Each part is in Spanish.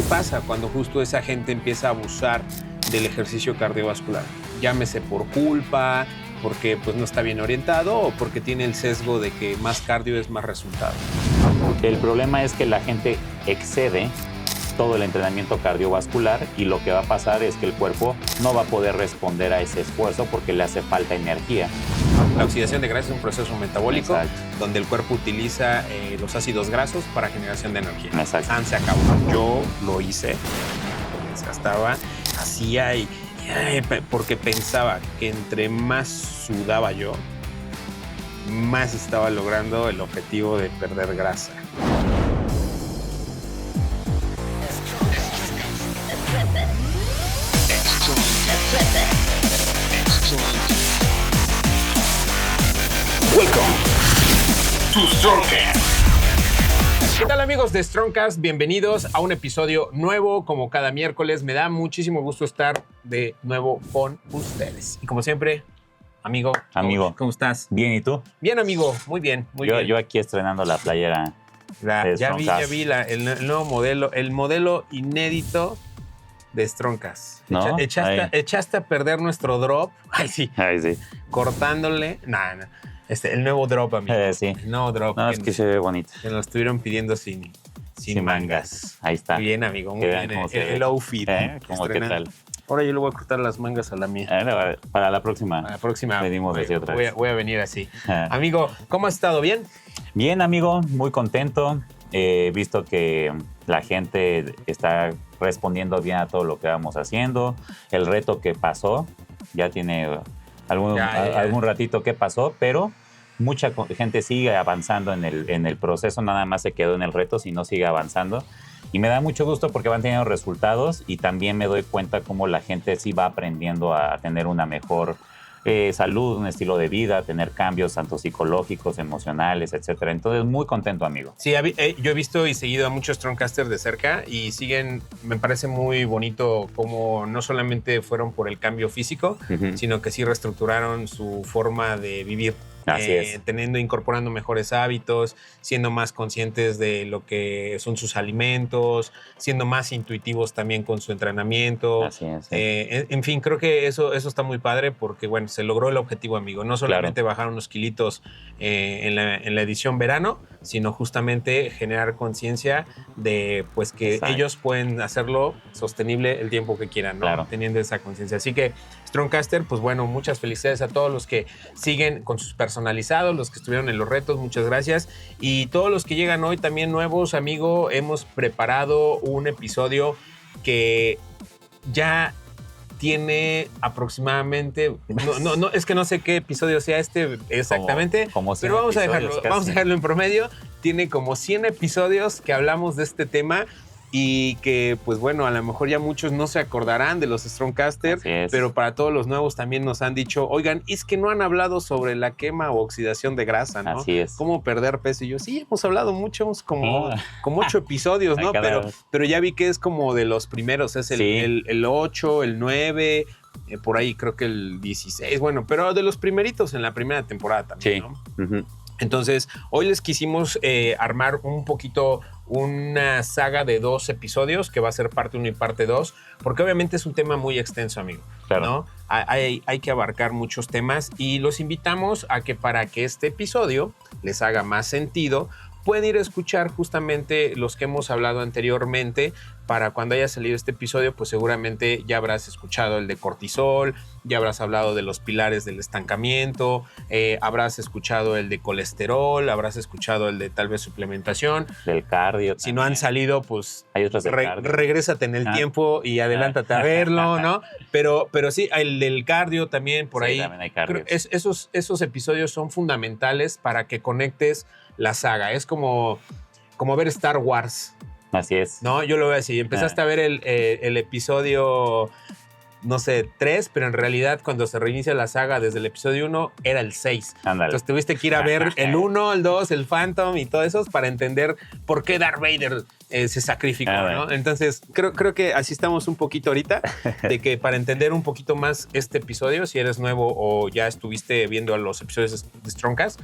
¿qué pasa cuando justo esa gente empieza a abusar del ejercicio cardiovascular? Llámese por culpa, porque pues no está bien orientado o porque tiene el sesgo de que más cardio es más resultado. El problema es que la gente excede todo el entrenamiento cardiovascular y lo que va a pasar es que el cuerpo no va a poder responder a ese esfuerzo porque le hace falta energía. La oxidación de grasa es un proceso metabólico. Exacto. Donde el cuerpo utiliza los ácidos grasos para generación de energía. Exacto. Se acabó. Yo lo hice, me desgastaba, hacía porque pensaba que entre más sudaba yo, más estaba logrando el objetivo de perder grasa. Welcome to Strongcast. ¿Qué tal, amigos de Strongcast? Bienvenidos a un episodio nuevo como cada miércoles. Me da muchísimo gusto estar de nuevo con ustedes. Y como siempre, amigo. ¿Cómo estás? Bien, ¿y tú? Bien, amigo. Muy bien, bien. Yo aquí estrenando la playera. Ya vi el nuevo modelo, el modelo inédito de Strongcast. ¿No? Echaste a perder nuestro drop. Ay, sí. Cortándole. El nuevo drop, amigo. Sí. El nuevo drop. No, es que se ve bonito. Que nos lo estuvieron pidiendo sin mangas. Ahí está. Muy bien, amigo. Muy bien. El outfit. ¿Cómo qué tal? Ahora yo le voy a cortar las mangas a la mía. Para la próxima. Venimos así otra vez. Voy a venir así. Amigo, ¿cómo has estado? ¿Bien? Bien, amigo. Muy contento. He visto que la gente está respondiendo bien a todo lo que vamos haciendo. El reto que pasó ya tiene algún ratito que pasó, pero mucha gente sigue avanzando en el proceso. Nada más se quedó en el reto, sino sigue avanzando. Y me da mucho gusto porque van teniendo resultados y también me doy cuenta cómo la gente sí va aprendiendo a tener una mejor salud, un estilo de vida, tener cambios tanto psicológicos, emocionales, etcétera. Entonces, muy contento, amigo. Sí, yo he visto y seguido a muchos Strongcasters de cerca y siguen, me parece muy bonito cómo no solamente fueron por el cambio físico, sino que sí reestructuraron su forma de vivir. Así es. Incorporando mejores hábitos, siendo más conscientes de lo que son sus alimentos, siendo más intuitivos también con su entrenamiento. Así es. En fin, creo que eso está muy padre porque, bueno, se logró el objetivo, amigo. No solamente bajar unos kilitos en la edición verano, sino justamente generar conciencia de pues que ellos pueden hacerlo sostenible el tiempo que quieran, ¿no? Claro. Teniendo esa conciencia. Así que, Strongcaster, pues bueno, muchas felicidades a todos los que siguen con sus personalizados, los que estuvieron en los retos, muchas gracias. Y todos los que llegan hoy también nuevos, amigo, hemos preparado un episodio que ya tiene aproximadamente, no, es que no sé qué episodio sea este exactamente, pero vamos a dejarlo en promedio. Tiene como 100 episodios que hablamos de este tema y que, pues bueno, a lo mejor ya muchos no se acordarán de los Strongcasters, pero para todos los nuevos también nos han dicho, oigan, es que no han hablado sobre la quema o oxidación de grasa, ¿no? Así es. ¿Cómo perder peso? Y yo, sí, hemos hablado mucho, como 8 episodios, ¿no? Pero ya vi que es como de los primeros, es el 8, el 9, por ahí creo que el 16, bueno, pero de los primeritos en la primera temporada también, ¿no? Entonces, hoy les quisimos armar un poquito una saga de 2 episodios que va a ser parte 1 y parte 2, porque obviamente es un tema muy extenso, amigo. Claro. ¿No? Hay que abarcar muchos temas y los invitamos a que para que este episodio les haga más sentido, pueden ir a escuchar justamente los que hemos hablado anteriormente. Para cuando haya salido este episodio, pues seguramente ya habrás escuchado el de cortisol, ya habrás hablado de los pilares del estancamiento, habrás escuchado el de colesterol, habrás escuchado el de tal vez suplementación. Del cardio. Si no han salido, pues hay otros de cardio. Regrésate en el tiempo y adelántate a verlo, ¿no? Pero sí, el del cardio también por ahí. También hay cardio. Esos episodios son fundamentales para que conectes la saga. Es como ver Star Wars. Así es. No, yo lo veo así. Empezaste a ver el episodio, no sé, 3, pero en realidad cuando se reinicia la saga desde el episodio 1 era el 6. Ándale. Entonces tuviste que ir a ver el 1, el 2, el Phantom y todo eso para entender por qué Darth Vader se sacrificó, ¿no? Entonces creo que así estamos un poquito ahorita, de que para entender un poquito más este episodio, si eres nuevo o ya estuviste viendo los episodios de Strongcast,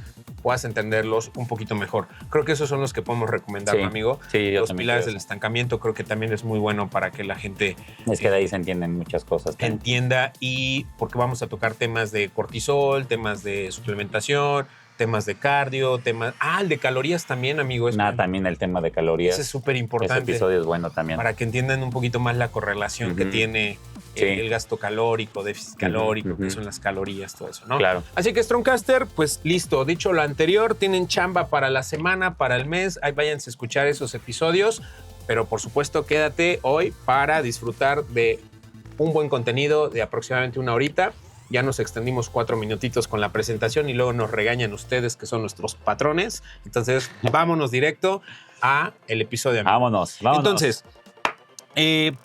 puedas entenderlos un poquito mejor. Creo que esos son los que podemos recomendar, Sí. amigo. Sí, yo Los también pilares creo del eso. estancamiento creo que también es muy bueno para que la gente Es que de ahí se entienden muchas cosas. también. entienda, y porque vamos a tocar temas de cortisol, temas de suplementación, temas de cardio, temas... el de calorías también, amigo. También el tema de calorías. Ese es súper Ese importante episodio es bueno también. para que entiendan un poquito más la correlación que Ujú. tiene Sí. el gasto calórico, déficit Ujú, calórico, ujú. que son las calorías, todo eso, ¿no? Claro. Así que Strongcaster, pues listo. Dicho lo anterior, tienen chamba para la semana, para el mes. Ahí váyanse a escuchar esos episodios. Pero por supuesto, quédate hoy para disfrutar de un buen contenido de aproximadamente 1 horita. Ya nos extendimos 4 minutitos con la presentación y luego nos regañan ustedes, que son nuestros patrones. Entonces, vámonos directo a el episodio, amigo. Vámonos. Entonces,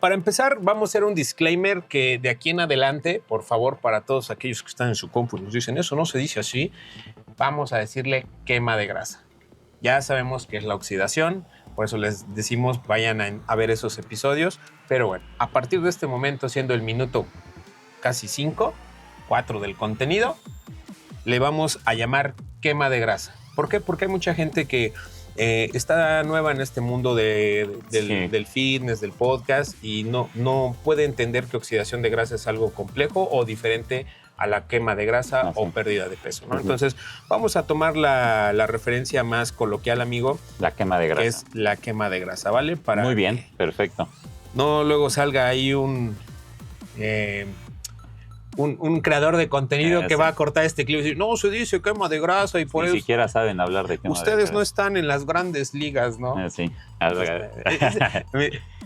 para empezar, vamos a hacer un disclaimer que de aquí en adelante, por favor, para todos aquellos que están en su compu y nos dicen eso no se dice así, vamos a decirle quema de grasa. Ya sabemos que es la oxidación, por eso les decimos vayan a ver esos episodios, pero bueno, a partir de este momento, siendo el minuto casi 4 del contenido, le vamos a llamar quema de grasa. ¿Por qué? Porque hay mucha gente que está nueva en este mundo del fitness, del podcast, y no puede entender que oxidación de grasa es algo complejo o diferente a la quema de grasa o pérdida de peso, ¿no? Entonces, vamos a tomar la referencia más coloquial, amigo. La quema de grasa. Que es la quema de grasa, ¿vale? Muy bien, perfecto. No luego salga ahí un creador de contenido que va a cortar este clip y decir, no, se dice quema de grasa y por Ni eso siquiera saben hablar de quema de ustedes grasa. no están en las grandes ligas, ¿no? Sí.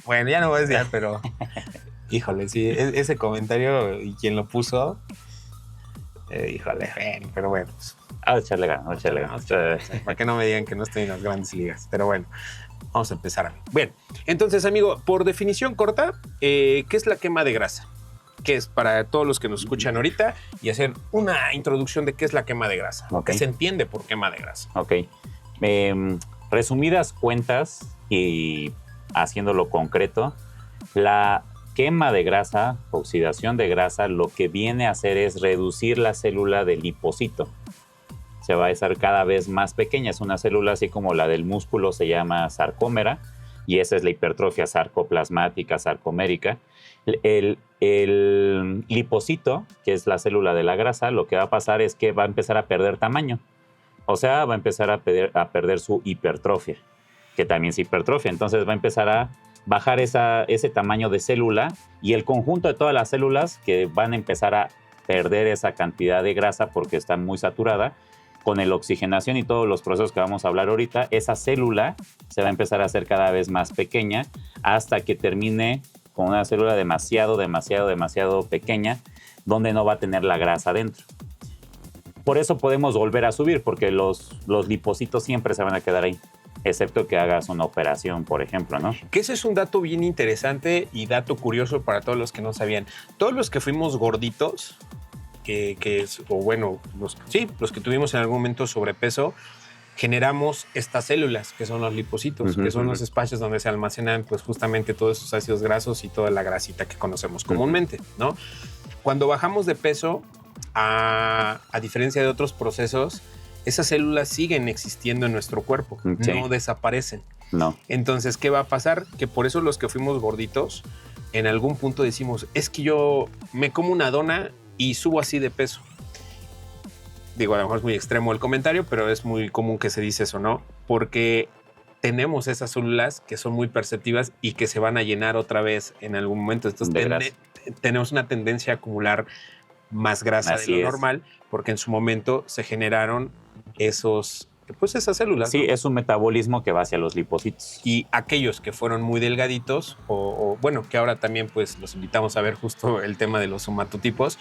Bueno, ya no voy a decir, pero híjole, sí, ese comentario y quien lo puso, híjole, pero bueno, pues, A echarle ganas. para que no me digan que no estoy en las grandes ligas, pero bueno, vamos a empezar. Bien, entonces, amigo, por definición corta, ¿qué es la quema de grasa? Que es para todos los que nos escuchan ahorita, y hacer una introducción de qué es la quema de grasa, Ok. qué se entiende por quema de grasa. Ok. Resumidas cuentas y haciéndolo concreto, la quema de grasa, oxidación de grasa, lo que viene a hacer es reducir la célula del lipocito. Se va a hacer cada vez más pequeña. Es una célula así como la del músculo, se llama sarcómera, y esa es la hipertrofia sarcoplasmática, sarcomérica. El lipocito, que es la célula de la grasa, lo que va a pasar es que va a empezar a perder tamaño. O sea, va a empezar a perder su hipertrofia, que también es hipertrofia. Entonces va a empezar a bajar ese tamaño de célula, y el conjunto de todas las células que van a empezar a perder esa cantidad de grasa porque está muy saturada, con la oxigenación y todos los procesos que vamos a hablar ahorita, esa célula se va a empezar a hacer cada vez más pequeña hasta que termine con una célula demasiado pequeña, donde no va a tener la grasa dentro. Por eso podemos volver a subir, porque los lipocitos siempre se van a quedar ahí, excepto que hagas una operación, por ejemplo, ¿no? Que ese es un dato bien interesante y dato curioso para todos los que no sabían. Todos los que fuimos gorditos, los que tuvimos en algún momento sobrepeso, generamos estas células que son los lipocitos, que son los espacios donde se almacenan pues justamente todos esos ácidos grasos y toda la grasita que conocemos comúnmente, ¿no? Cuando bajamos de peso, a diferencia de otros procesos, esas células siguen existiendo en nuestro cuerpo, no desaparecen. No. Entonces, ¿qué va a pasar? Que por eso los que fuimos gorditos, en algún punto decimos, es que yo me como una dona y subo así de peso. Digo, a lo mejor es muy extremo el comentario, pero es muy común que se dice eso, ¿no? Porque tenemos esas células que son muy perceptivas y que se van a llenar otra vez en algún momento. Entonces, tenemos una tendencia a acumular más grasa de lo normal, porque en su momento se generaron esas células. Sí, ¿no? es un metabolismo que va hacia los lipocitos. Y aquellos que fueron muy delgaditos, que ahora también pues los invitamos a ver justo el tema de los somatotipos,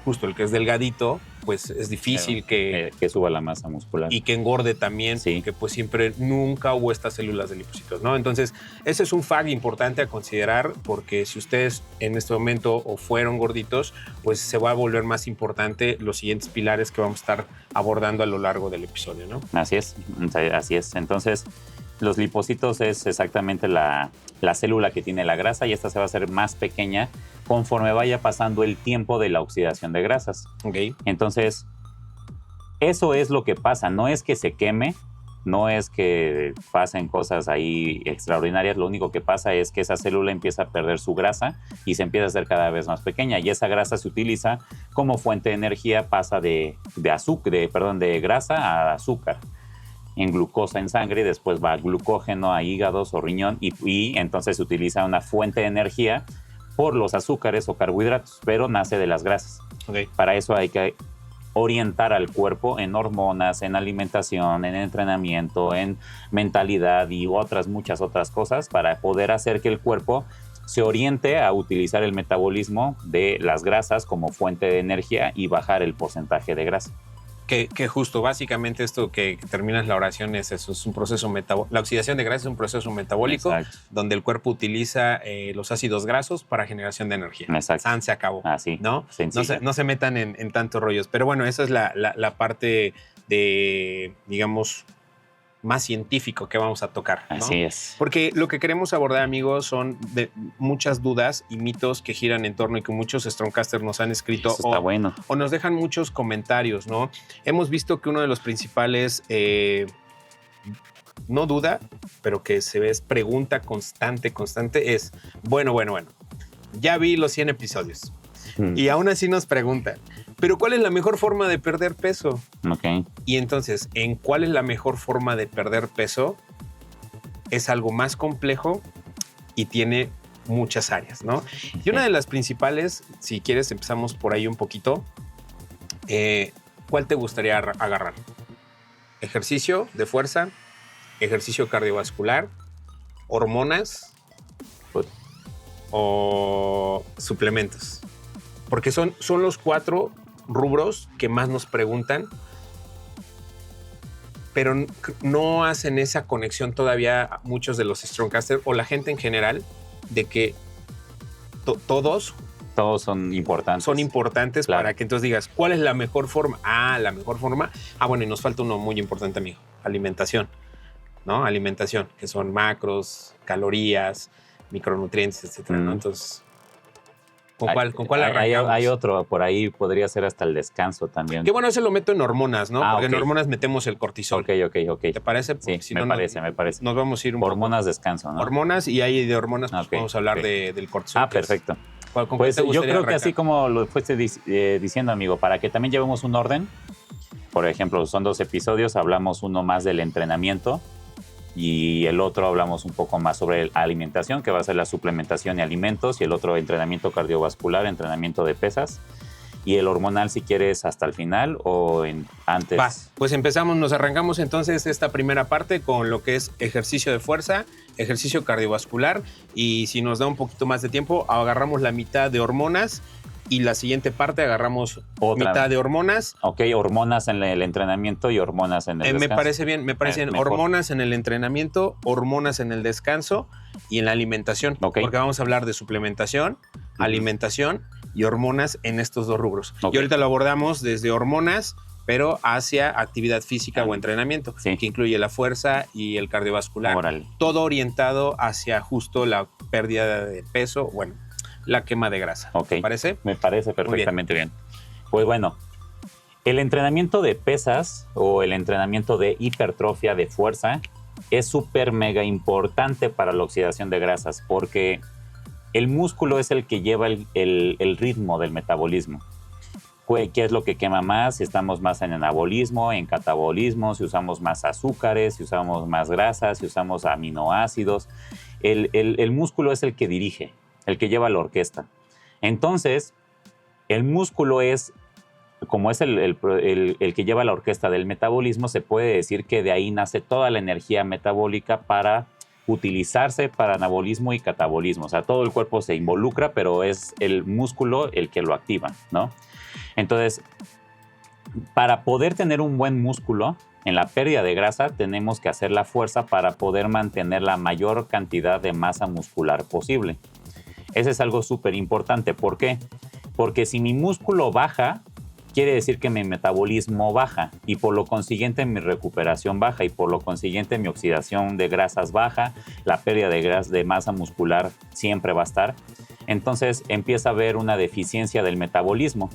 justo el que es delgadito, pues es difícil que suba la masa muscular. Y que engorde también, porque pues siempre nunca hubo estas células de lipocitos, ¿no? Entonces, ese es un fact importante a considerar, porque si ustedes en este momento o fueron gorditos, pues se va a volver más importante los siguientes pilares que vamos a estar abordando a lo largo del episodio, ¿no? Así es. Entonces, los lipocitos es exactamente la célula que tiene la grasa, y esta se va a hacer más pequeña conforme vaya pasando el tiempo de la oxidación de grasas. Okay. Entonces, eso es lo que pasa, no es que se queme, no es que pasen cosas ahí extraordinarias, lo único que pasa es que esa célula empieza a perder su grasa y se empieza a hacer cada vez más pequeña, y esa grasa se utiliza como fuente de energía, pasa de grasa a azúcar en glucosa en sangre, y después va a glucógeno a hígados o riñón, y entonces se utiliza una fuente de energía por los azúcares o carbohidratos, pero nace de las grasas. Okay. Para eso hay que orientar al cuerpo en hormonas, en alimentación, en entrenamiento, en mentalidad y muchas otras cosas, para poder hacer que el cuerpo se oriente a utilizar el metabolismo de las grasas como fuente de energía y bajar el porcentaje de grasa. Que justo, básicamente esto que terminas la oración es eso, es un proceso metabólico. La oxidación de grasa es un proceso metabólico. Exacto. Donde el cuerpo utiliza los ácidos grasos para generación de energía. Exacto. San se acabó. Así, ¿no? sencillo. No se metan en tantos rollos. Pero bueno, esa es la parte de, digamos, más científico que vamos a tocar, ¿no? Así es. Porque lo que queremos abordar, amigos, son de muchas dudas y mitos que giran en torno y que muchos Strongcasters nos han escrito. Eso está bueno. O nos dejan muchos comentarios, ¿no? Hemos visto que uno de los principales, no duda, pero que se ve es pregunta constante, es, bueno, ya vi los 100 episodios y aún así nos preguntan, ¿pero cuál es la mejor forma de perder peso? Ok. Y entonces, ¿en cuál es la mejor forma de perder peso? Es algo más complejo y tiene muchas áreas, ¿no? Y una de las principales, si quieres, empezamos por ahí un poquito. ¿Cuál te gustaría agarrar? ¿Ejercicio de fuerza? ¿Ejercicio cardiovascular? ¿Hormonas? ¿O suplementos? Porque son los 4 rubros que más nos preguntan, pero no hacen esa conexión todavía muchos de los Strongcasters o la gente en general de que todos son importantes. Son importantes, claro, para que entonces digas, ¿cuál es la mejor forma? La mejor forma. Bueno, y nos falta uno muy importante, amigo. Alimentación, ¿no? Alimentación, que son macros, calorías, micronutrientes, etcétera, ¿no? Entonces, ¿con cuál arrancamos? Hay otro, por ahí podría ser hasta el descanso también. Que bueno, ese lo meto en hormonas, ¿no? Porque okay, en hormonas metemos el cortisol. Ok. ¿Te parece? Sí, si me parece. Nos vamos a ir un hormonas, poco. Descanso, ¿no? Hormonas, y ahí de hormonas pues vamos a hablar del cortisol. Perfecto. ¿Con pues yo creo arrancar? que así como lo fuiste diciendo, amigo, para que también llevemos un orden. Por ejemplo, son 2 episodios, hablamos uno más del entrenamiento y el otro hablamos un poco más sobre la alimentación, que va a ser la suplementación y alimentos, y el otro entrenamiento cardiovascular, entrenamiento de pesas, y el hormonal si quieres hasta el final o antes. Va, pues nos arrancamos entonces esta primera parte con lo que es ejercicio de fuerza, ejercicio cardiovascular, y si nos da un poquito más de tiempo, agarramos la mitad de hormonas y la siguiente parte agarramos mitad de hormonas. Ok, hormonas en el entrenamiento y hormonas en el descanso. Me parece bien, hormonas en el entrenamiento, hormonas en el descanso y en la alimentación. Okay. Porque vamos a hablar de suplementación, alimentación y hormonas en estos 2 rubros. Okay. Y ahorita lo abordamos desde hormonas, pero hacia actividad física o entrenamiento, sí, que incluye la fuerza y el cardiovascular. Órale. Todo orientado hacia justo la pérdida de peso, la quema de grasa. Okay. ¿Te parece? Me parece perfectamente bien. Pues bueno, el entrenamiento de pesas o el entrenamiento de hipertrofia de fuerza es súper mega importante para la oxidación de grasas, porque el músculo es el que lleva el ritmo del metabolismo. ¿Qué es lo que quema más? Si estamos más en anabolismo, en catabolismo, si usamos más azúcares, si usamos más grasas, si usamos aminoácidos. El músculo es el que dirige, el que lleva la orquesta. Entonces, el músculo como es el que lleva la orquesta del metabolismo, se puede decir que de ahí nace toda la energía metabólica para utilizarse para anabolismo y catabolismo. O sea, todo el cuerpo se involucra, pero es el músculo el que lo activa, ¿no? Entonces, para poder tener un buen músculo, en la pérdida de grasa tenemos que hacer la fuerza para poder mantener la mayor cantidad de masa muscular posible. Ese es algo súper importante. ¿Por qué? Porque si mi músculo baja, quiere decir que mi metabolismo baja y por lo consiguiente mi recuperación baja y por lo consiguiente mi oxidación de grasas baja, la pérdida de masa muscular siempre va a estar. Entonces empieza a haber una deficiencia del metabolismo.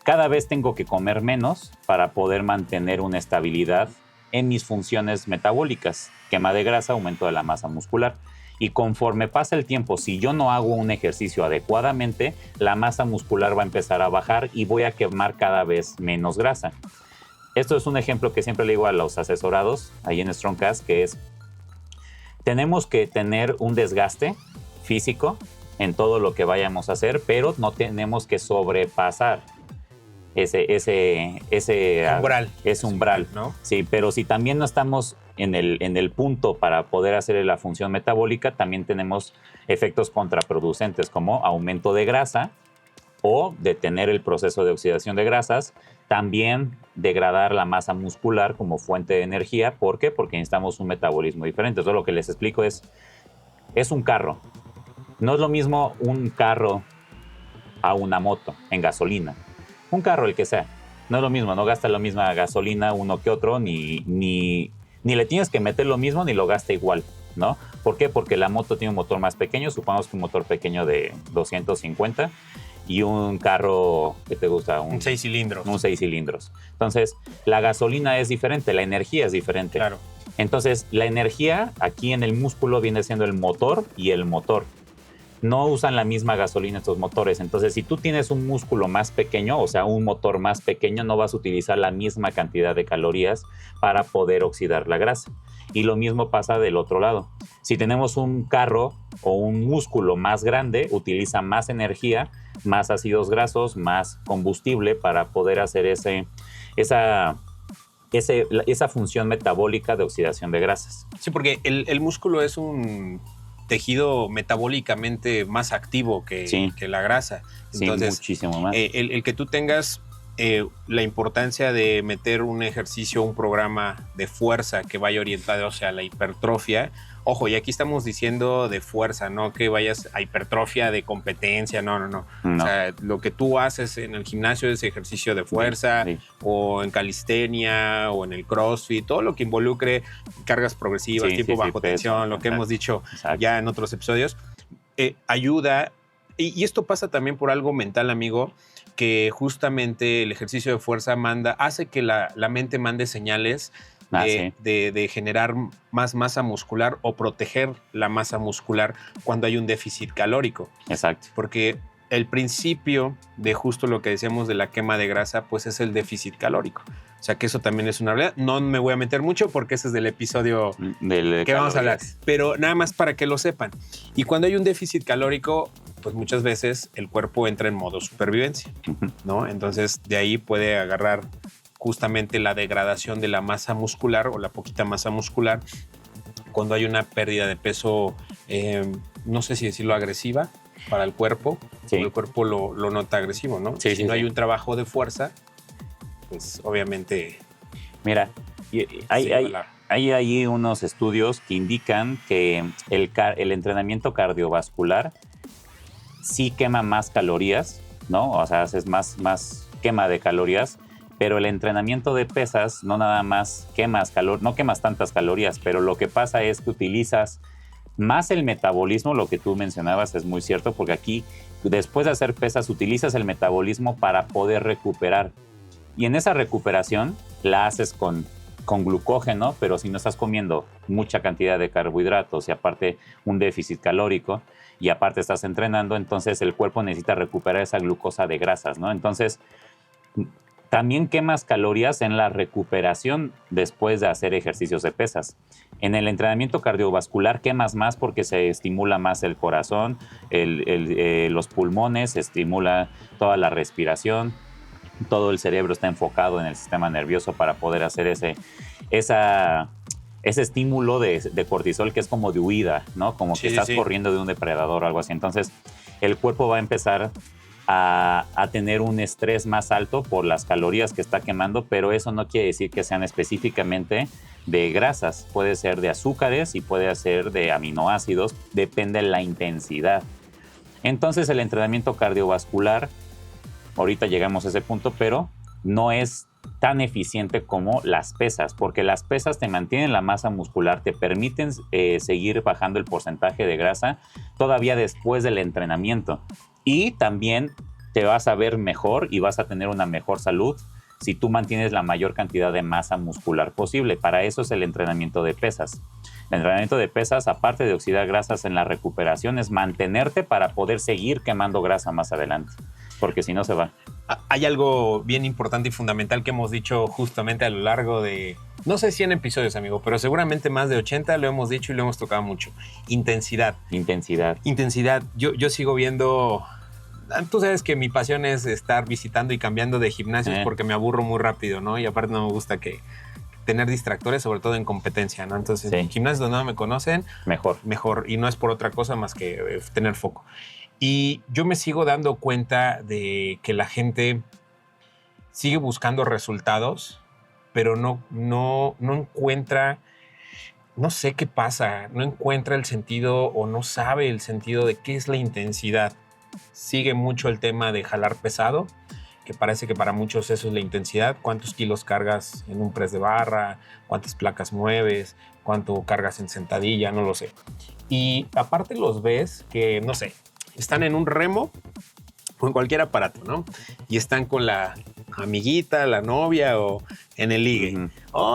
cada vez tengo que comer menos para poder mantener una estabilidad en mis funciones metabólicas. Quema de grasa, aumento de la masa muscular. Y conforme pasa el tiempo, si yo no hago un ejercicio adecuadamente, la masa muscular va a empezar a bajar y voy a quemar cada vez menos grasa. Esto es un ejemplo que siempre le digo a los asesorados ahí en Strongcast, que es, tenemos que tener un desgaste físico en todo lo que vayamos a hacer, pero no tenemos que sobrepasar ese umbral. Ese umbral, ¿no? Sí, pero si también no estamos en el punto para poder hacer la función metabólica, también tenemos efectos contraproducentes como aumento de grasa o detener el proceso de oxidación de grasas, también degradar la masa muscular como fuente de energía. ¿Por qué? Porque necesitamos un metabolismo diferente. Entonces lo que les explico es un carro. No es lo mismo un carro a una moto en gasolina. Un carro, el que sea. No es lo mismo, no gasta la misma gasolina uno que otro, ni le tienes que meter lo mismo, ni lo gasta igual, ¿no? ¿Por qué? Porque la moto tiene un motor más pequeño, supongamos que un motor pequeño de 250 y un carro, ¿qué te gusta? Un 6 cilindros. Un 6 cilindros. Entonces, la gasolina es diferente, la energía es diferente. Claro. Entonces, la energía aquí en el músculo viene siendo el motor y el motor. No usan la misma gasolina estos motores. Entonces, si tú tienes un músculo más pequeño, o sea, un motor más pequeño, no vas a utilizar la misma cantidad de calorías para poder oxidar la grasa. Y lo mismo pasa del otro lado. Si tenemos un carro o un músculo más grande, utiliza más energía, más ácidos grasos, más combustible para poder hacer esa función metabólica de oxidación de grasas. Sí, porque el músculo es un tejido metabólicamente más activo que la grasa. Entonces, sí, muchísimo más. El que tú tengas la importancia de meter un ejercicio, un programa de fuerza que vaya orientado hacia la hipertrofia. Ojo, y aquí estamos diciendo de fuerza, no que vayas a hipertrofia de competencia, no. O sea, lo que tú haces en el gimnasio es ejercicio de fuerza, o en calistenia, o en el CrossFit, todo lo que involucre cargas progresivas, tiempo bajo tensión, lo que hemos dicho ya en otros episodios, ayuda. Y esto pasa también por algo mental, amigo, que justamente el ejercicio de fuerza hace que la mente mande señales de generar más masa muscular o proteger la masa muscular cuando hay un déficit calórico. Exacto. Porque el principio de justo lo que decíamos de la quema de grasa, pues es el déficit calórico. O sea que eso también es una realidad. No me voy a meter mucho porque ese es del episodio que vamos a hablar. Pero nada más para que lo sepan. Y cuando hay un déficit calórico, pues muchas veces el cuerpo entra en modo supervivencia, ¿no? Entonces de ahí puede agarrar justamente la degradación de la masa muscular o la poquita masa muscular cuando hay una pérdida de peso, no sé si decirlo agresiva para el cuerpo, el cuerpo lo nota agresivo, ¿no? Si no hay un trabajo de fuerza, pues obviamente... Mira, hay ahí unos estudios que indican que el entrenamiento cardiovascular sí quema más calorías, ¿no? O sea, haces más quema de calorías, pero el entrenamiento de pesas no nada más no quemas tantas calorías, pero lo que pasa es que utilizas más el metabolismo. Lo que tú mencionabas es muy cierto, porque aquí, después de hacer pesas, utilizas el metabolismo para poder recuperar. Y en esa recuperación la haces con glucógeno, pero si no estás comiendo mucha cantidad de carbohidratos y aparte un déficit calórico y aparte estás entrenando, entonces el cuerpo necesita recuperar esa glucosa de grasas, ¿no? Entonces, también quemas calorías en la recuperación después de hacer ejercicios de pesas. En el entrenamiento cardiovascular quemas más porque se estimula más el corazón, los pulmones, se estimula toda la respiración, todo el cerebro está enfocado en el sistema nervioso para poder hacer ese estímulo de cortisol, que es como de huida, ¿no? Como que estás corriendo de un depredador o algo así. Entonces, el cuerpo va a empezar a tener un estrés más alto por las calorías que está quemando, pero eso no quiere decir que sean específicamente de grasas. Puede ser de azúcares y puede ser de aminoácidos, depende de la intensidad. Entonces, el entrenamiento cardiovascular, ahorita llegamos a ese punto, pero no es tan eficiente como las pesas, porque las pesas te mantienen la masa muscular, te permiten seguir bajando el porcentaje de grasa todavía después del entrenamiento. Y también te vas a ver mejor y vas a tener una mejor salud si tú mantienes la mayor cantidad de masa muscular posible. Para eso es el entrenamiento de pesas. El entrenamiento de pesas, aparte de oxidar grasas en la recuperación, es mantenerte para poder seguir quemando grasa más adelante, porque si no se va. Hay algo bien importante y fundamental que hemos dicho justamente a lo largo de, no sé 100 episodios, amigo, pero seguramente más de 80 lo hemos dicho y lo hemos tocado mucho. Intensidad. Intensidad. Yo sigo viendo... Tú sabes que mi pasión es estar visitando y cambiando de gimnasios porque me aburro muy rápido, ¿no? Y aparte no me gusta tener distractores, sobre todo en competencia, ¿no? Entonces, en gimnasios donde no me conocen, mejor. Y no es por otra cosa más que tener foco. Y yo me sigo dando cuenta de que la gente sigue buscando resultados, pero no encuentra, no sé qué pasa, no encuentra el sentido o no sabe el sentido de qué es la intensidad. Sigue mucho el tema de jalar pesado, que parece que para muchos eso es la intensidad. ¿Cuántos kilos cargas en un press de barra? ¿Cuántas placas mueves? ¿Cuánto cargas en sentadilla? No lo sé. Y aparte los ves que, no sé, están en un remo o en cualquier aparato, ¿no? Y están con la amiguita, la novia o en el ligue.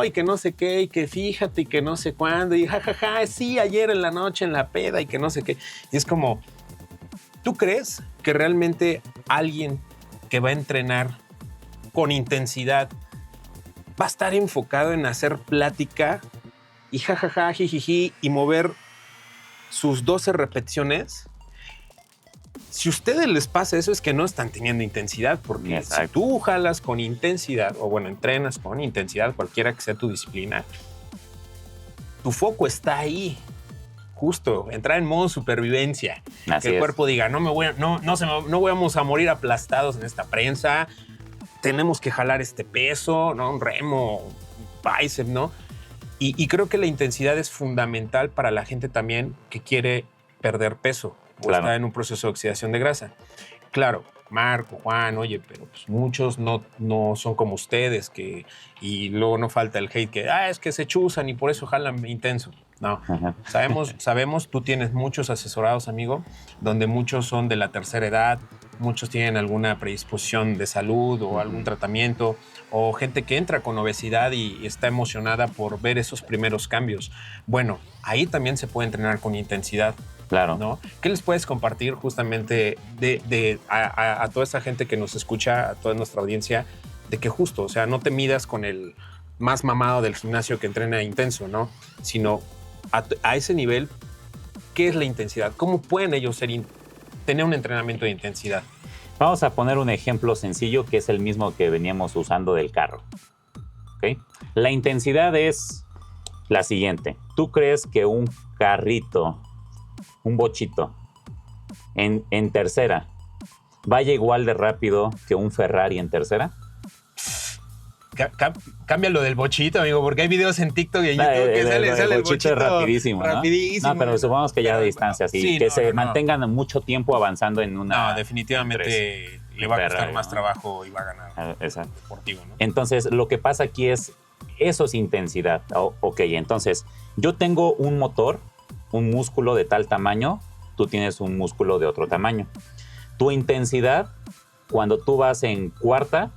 Y que no sé qué, y que fíjate, y que no sé cuándo, y jajaja, sí, ayer en la noche en la peda, y que no sé qué. Y es como... ¿Tú crees que realmente alguien que va a entrenar con intensidad va a estar enfocado en hacer plática y jajaja, jijiji y mover sus 12 repeticiones? Si a ustedes les pasa eso es que no están teniendo intensidad, porque si tú jalas con intensidad, o bueno, entrenas con intensidad, cualquiera que sea tu disciplina, tu foco está ahí. Justo, entrar en modo supervivencia. Así que el es. cuerpo diga, no vamos a morir aplastados en esta prensa, tenemos que jalar este peso, ¿no? Un remo, un bíceps, ¿no? Y creo que la intensidad es fundamental para la gente también que quiere perder peso o está en un proceso de oxidación de grasa. Claro, Marco, Juan, oye, pero pues muchos no son como ustedes, y luego no falta el hate que, es que se chuzan y por eso jalan intenso. No, sabemos, tú tienes muchos asesorados, amigo, donde muchos son de la tercera edad, muchos tienen alguna predisposición de salud o algún tratamiento, o gente que entra con obesidad y está emocionada por ver esos primeros cambios. Bueno, ahí también se puede entrenar con intensidad. Claro. ¿No? ¿Qué les puedes compartir justamente a toda esa gente que nos escucha, a toda nuestra audiencia, de que justo, o sea, no te midas con el más mamado del gimnasio que entrena intenso, ¿no? Sino a ese nivel, ¿qué es la intensidad? ¿Cómo pueden ellos tener un entrenamiento de intensidad? Vamos a poner un ejemplo sencillo que es el mismo que veníamos usando del carro. ¿Okay? La intensidad es la siguiente. ¿Tú crees que un carrito, un bochito, en tercera, vaya igual de rápido que un Ferrari en tercera? Cambia lo del bochito, amigo, porque hay videos en TikTok y en YouTube que sale el bochito es rapidísimo, ¿no? No, pero supongamos que ya de distancia, así, que se mantengan mucho tiempo avanzando en una... No, definitivamente le va a costar más trabajo y va a ganar. Exacto. Deportivo, ¿no? Entonces, lo que pasa aquí es, eso es intensidad. Ok, entonces, yo tengo un motor, un músculo de tal tamaño, tú tienes un músculo de otro tamaño. Tu intensidad, cuando tú vas en cuarta,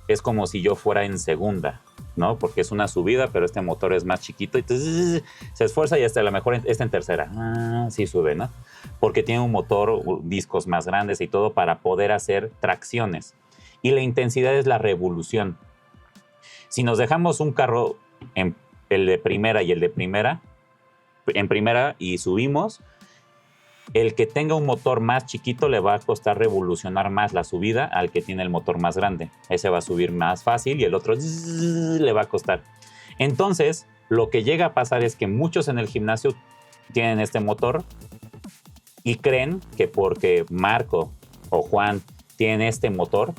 es como si yo fuera en segunda, ¿no? Porque es una subida, pero este motor es más chiquito y entonces se esfuerza y hasta a lo mejor está en tercera. Sí sube, ¿no? Porque tiene un motor, discos más grandes y todo para poder hacer tracciones. Y la intensidad es la revolución. Si nos dejamos un carro, el de primera y el de primera, en primera y subimos, el que tenga un motor más chiquito le va a costar revolucionar más la subida al que tiene el motor más grande. Ese va a subir más fácil y el otro le va a costar. Entonces, lo que llega a pasar es que muchos en el gimnasio tienen este motor y creen que porque Marco o Juan tienen este motor,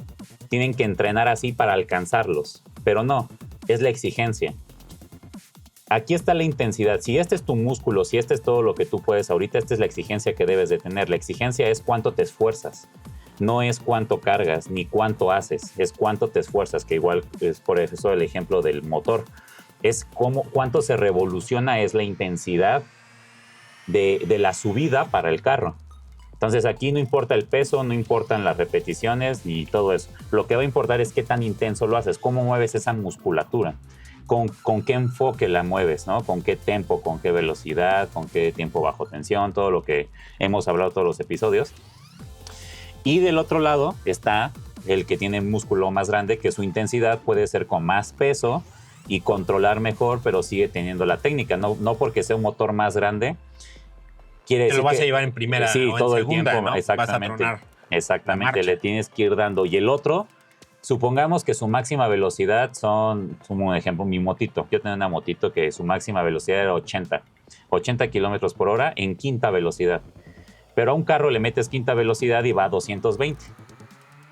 tienen que entrenar así para alcanzarlos. Pero no, es la exigencia. Aquí está la intensidad. Si este es tu músculo, si este es todo lo que tú puedes ahorita, esta es la exigencia que debes de tener. La exigencia es cuánto te esfuerzas. No es cuánto cargas ni cuánto haces, es cuánto te esfuerzas, que igual es por eso el ejemplo del motor. Es cuánto se revoluciona, es la intensidad de la subida para el carro. Entonces aquí no importa el peso, no importan las repeticiones ni todo eso. Lo que va a importar es qué tan intenso lo haces, cómo mueves esa musculatura, con qué enfoque la mueves, ¿no? Con qué tempo, con qué velocidad, con qué tiempo bajo tensión, todo lo que hemos hablado todos los episodios. Y del otro lado está el que tiene músculo más grande, que su intensidad puede ser con más peso y controlar mejor, pero sigue teniendo la técnica. No porque sea un motor más grande, quiere decir Te lo vas que, a llevar en primera sí, o en todo segunda, el tiempo, ¿no? exactamente. Vas a tronar Exactamente, la marcha. le tienes que ir dando. Y el otro, supongamos que su máxima velocidad son, como un ejemplo, mi motito. Yo tenía una motito que su máxima velocidad era 80 kilómetros por hora en quinta velocidad. Pero a un carro le metes quinta velocidad y va a 220.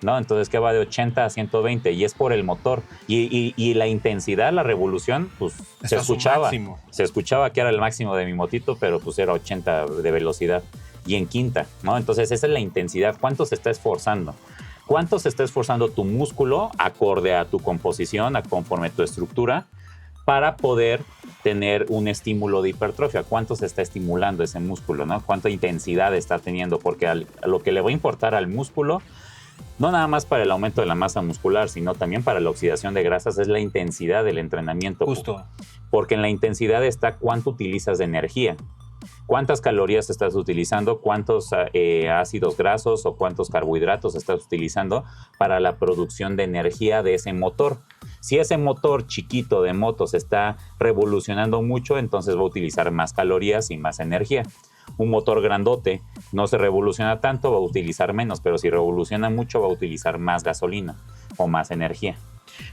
¿No? Entonces, ¿qué va de 80 a 120? Y es por el motor. Y la intensidad, la revolución, pues se escuchaba. Se escuchaba que era el máximo de mi motito, pero pues era 80 de velocidad. Y en quinta, ¿no? Entonces, esa es la intensidad. ¿Cuánto se está esforzando? ¿Cuánto se está esforzando tu músculo acorde a tu composición, conforme a tu estructura, para poder tener un estímulo de hipertrofia? ¿Cuánto se está estimulando ese músculo, ¿no? ¿Cuánta intensidad está teniendo? Porque a lo que le va a importar al músculo, no nada más para el aumento de la masa muscular, sino también para la oxidación de grasas, es la intensidad del entrenamiento. Justo. Porque en la intensidad está cuánto utilizas de energía. ¿Cuántas calorías estás utilizando? ¿Cuántos ácidos grasos o cuántos carbohidratos estás utilizando para la producción de energía de ese motor? Si ese motor chiquito de moto se está revolucionando mucho, entonces va a utilizar más calorías y más energía. Un motor grandote no se revoluciona tanto, va a utilizar menos, pero si revoluciona mucho va a utilizar más gasolina o más energía.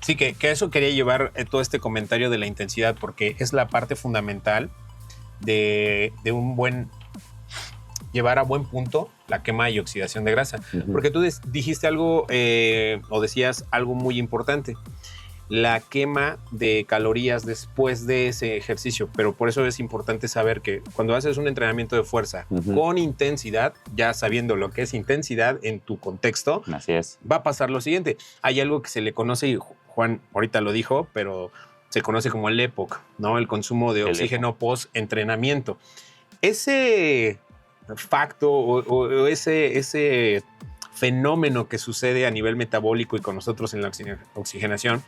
Sí, que eso quería llevar todo este comentario de la intensidad, porque es la parte fundamental de un buen llevar a buen punto la quema y oxidación de grasa. Porque tú dijiste algo o decías algo muy importante, la quema de calorías después de ese ejercicio, pero por eso es importante saber que cuando haces un entrenamiento de fuerza con intensidad, ya sabiendo lo que es intensidad en tu contexto, así es, va a pasar lo siguiente. Hay algo que se le conoce, y Juan ahorita lo dijo, pero se conoce como el EPOC, ¿no? El consumo de oxígeno post-entrenamiento. Ese facto o ese fenómeno que sucede a nivel metabólico y con nosotros en la oxigenación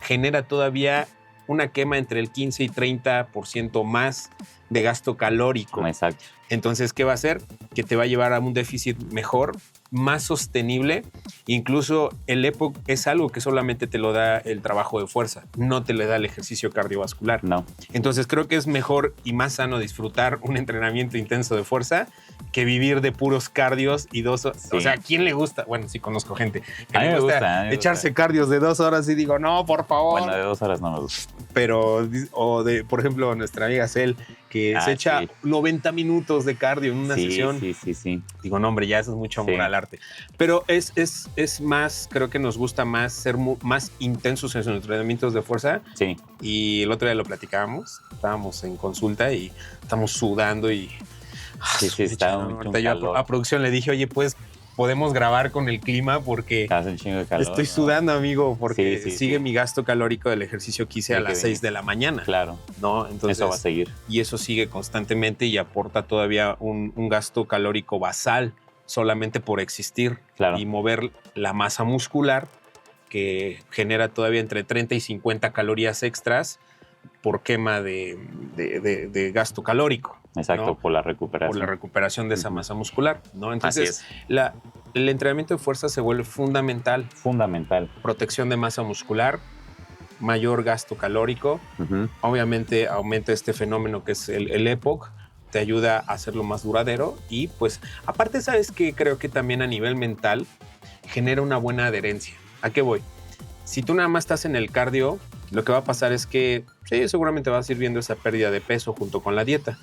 genera todavía una quema entre el 15 y 30% más de gasto calórico. Exacto. Entonces, ¿qué va a hacer? Que te va a llevar a un déficit mejor, más sostenible. Incluso el EPOC es algo que solamente te lo da el trabajo de fuerza, no te le da el ejercicio cardiovascular. No. Entonces, creo que es mejor y más sano disfrutar un entrenamiento intenso de fuerza que vivir de puros cardios y 2 horas. Sí. O sea, ¿a quién le gusta? Bueno, sí conozco gente que le gusta echarse cardios de 2 horas y digo, no, por favor. Bueno, de 2 horas no me gusta. Pero, por ejemplo, nuestra amiga Cel, que se echa 90 minutos de cardio en una sesión. Sí. Digo, no, hombre, ya eso es mucho amor al arte. Pero es más, creo que nos gusta más ser más intensos en sus entrenamientos de fuerza. Sí. Y el otro día lo platicábamos, estábamos en consulta y estamos sudando y... Sí, está mucho calor. Yo a producción le dije, oye, pues podemos grabar con el clima porque hace un chingo de calor, estoy sudando, amigo, porque sigue mi gasto calórico del ejercicio que hice a las 6 de la mañana. Claro. ¿No? Entonces, eso va a seguir. Y eso sigue constantemente y aporta todavía un gasto calórico basal solamente por existir y mover la masa muscular, que genera todavía entre 30 y 50 calorías extras por quema de gasto calórico. Exacto, ¿no? Por la recuperación. Por la recuperación de esa masa muscular, ¿no? Entonces, el entrenamiento de fuerza se vuelve fundamental. Fundamental. Protección de masa muscular, mayor gasto calórico. Obviamente aumenta este fenómeno que es el EPOC, te ayuda a hacerlo más duradero y pues aparte, ¿sabes qué? Creo que también a nivel mental genera una buena adherencia. ¿A qué voy? Si tú nada más estás en el cardio, lo que va a pasar es que sí, seguramente vas a ir viendo esa pérdida de peso junto con la dieta.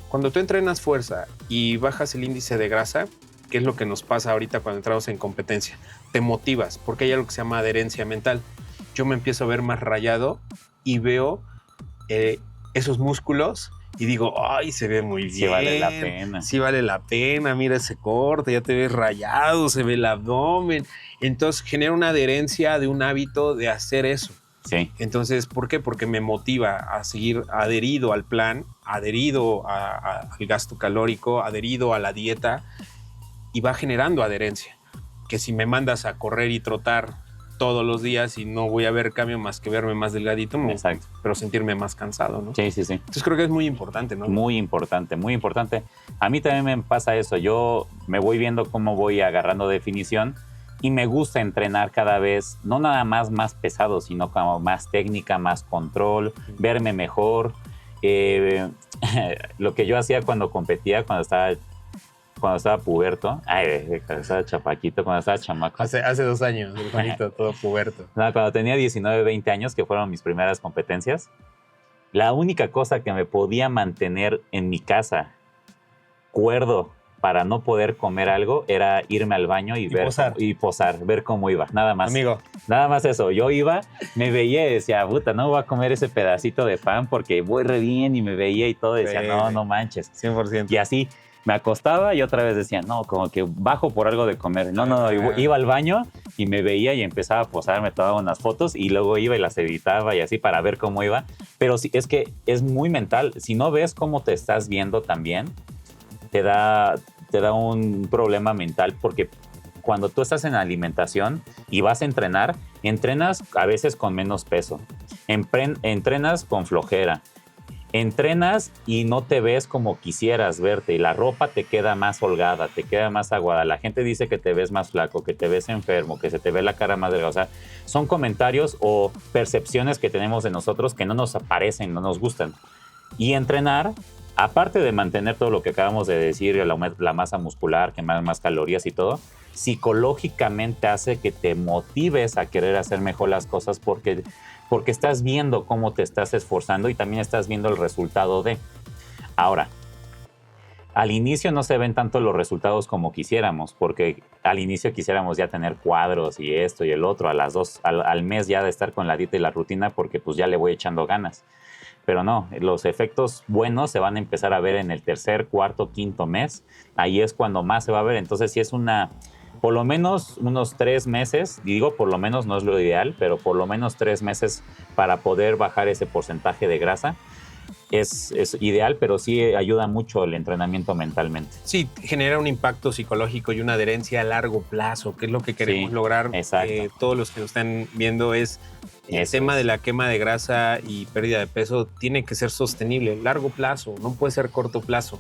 Cuando tú entrenas fuerza y bajas el índice de grasa, ¿qué es lo que nos pasa ahorita cuando entramos en competencia? Te motivas, porque hay algo que se llama adherencia mental. Yo me empiezo a ver más rayado y veo esos músculos y digo, ay, se ve muy bien. Sí vale la pena. Sí vale la pena, mira ese corte, ya te ves rayado, se ve el abdomen. Entonces genera una adherencia de un hábito de hacer eso. Sí. Entonces, ¿por qué? Porque me motiva a seguir adherido al plan, adherido al gasto calórico, adherido a la dieta y va generando adherencia. Que si me mandas a correr y trotar todos los días y no voy a ver cambio más que verme más delgadito, Exacto. pero sentirme más cansado, ¿no? Sí, sí, sí. Entonces creo que es muy importante, ¿no? Muy importante, muy importante. A mí también me pasa eso. Yo me voy viendo cómo voy agarrando definición y me gusta entrenar cada vez, no nada más pesado, sino como más técnica, más control, verme mejor. Lo que yo hacía cuando competía, cuando estaba puberto, cuando estaba chapaquito, cuando estaba chamaco. Hace 2 años, el Juanito, todo puberto. No, cuando tenía 19, 20 años, que fueron mis primeras competencias, la única cosa que me podía mantener en mi casa cuerdo para no poder comer algo era irme al baño y posar, ver cómo iba, nada más. Amigo. Nada más eso. Yo iba, me veía y decía, puta, no voy a comer ese pedacito de pan porque voy re bien, y me veía y todo, y decía, no manches. 100%. Y así me acostaba y otra vez decía, no, como que bajo por algo de comer. No, iba al baño y me veía y empezaba a posar, me tomaba unas fotos y luego iba y las editaba y así para ver cómo iba. Pero sí, es que es muy mental. Si no ves cómo te estás viendo también, te da un problema mental, porque cuando tú estás en alimentación y vas a entrenar, entrenas a veces con menos peso, entrenas con flojera, entrenas y no te ves como quisieras verte y la ropa te queda más holgada, te queda más aguada. La gente dice que te ves más flaco, que te ves enfermo, que se te ve la cara más delgada. O sea, son comentarios o percepciones que tenemos de nosotros que no nos aparecen, no nos gustan. Y entrenar, aparte de mantener todo lo que acabamos de decir, la masa muscular, quemar más calorías y todo, psicológicamente hace que te motives a querer hacer mejor las cosas porque estás viendo cómo te estás esforzando y también estás viendo el resultado de. Ahora, al inicio no se ven tanto los resultados como quisiéramos, porque al inicio quisiéramos ya tener cuadros y esto y el otro, al mes ya de estar con la dieta y la rutina, porque pues ya le voy echando ganas. Pero no, los efectos buenos se van a empezar a ver en el 3er, 4º, 5º mes. Ahí es cuando más se va a ver. Entonces, si es por lo menos unos 3 meses, digo por lo menos, no es lo ideal, pero por lo menos 3 meses para poder bajar ese porcentaje de grasa, es ideal, pero sí ayuda mucho el entrenamiento mentalmente. Sí, genera un impacto psicológico y una adherencia a largo plazo, que es lo que queremos lograr. Todos los que nos están viendo es el tema de la quema de grasa y pérdida de peso tiene que ser sostenible, largo plazo, no puede ser corto plazo,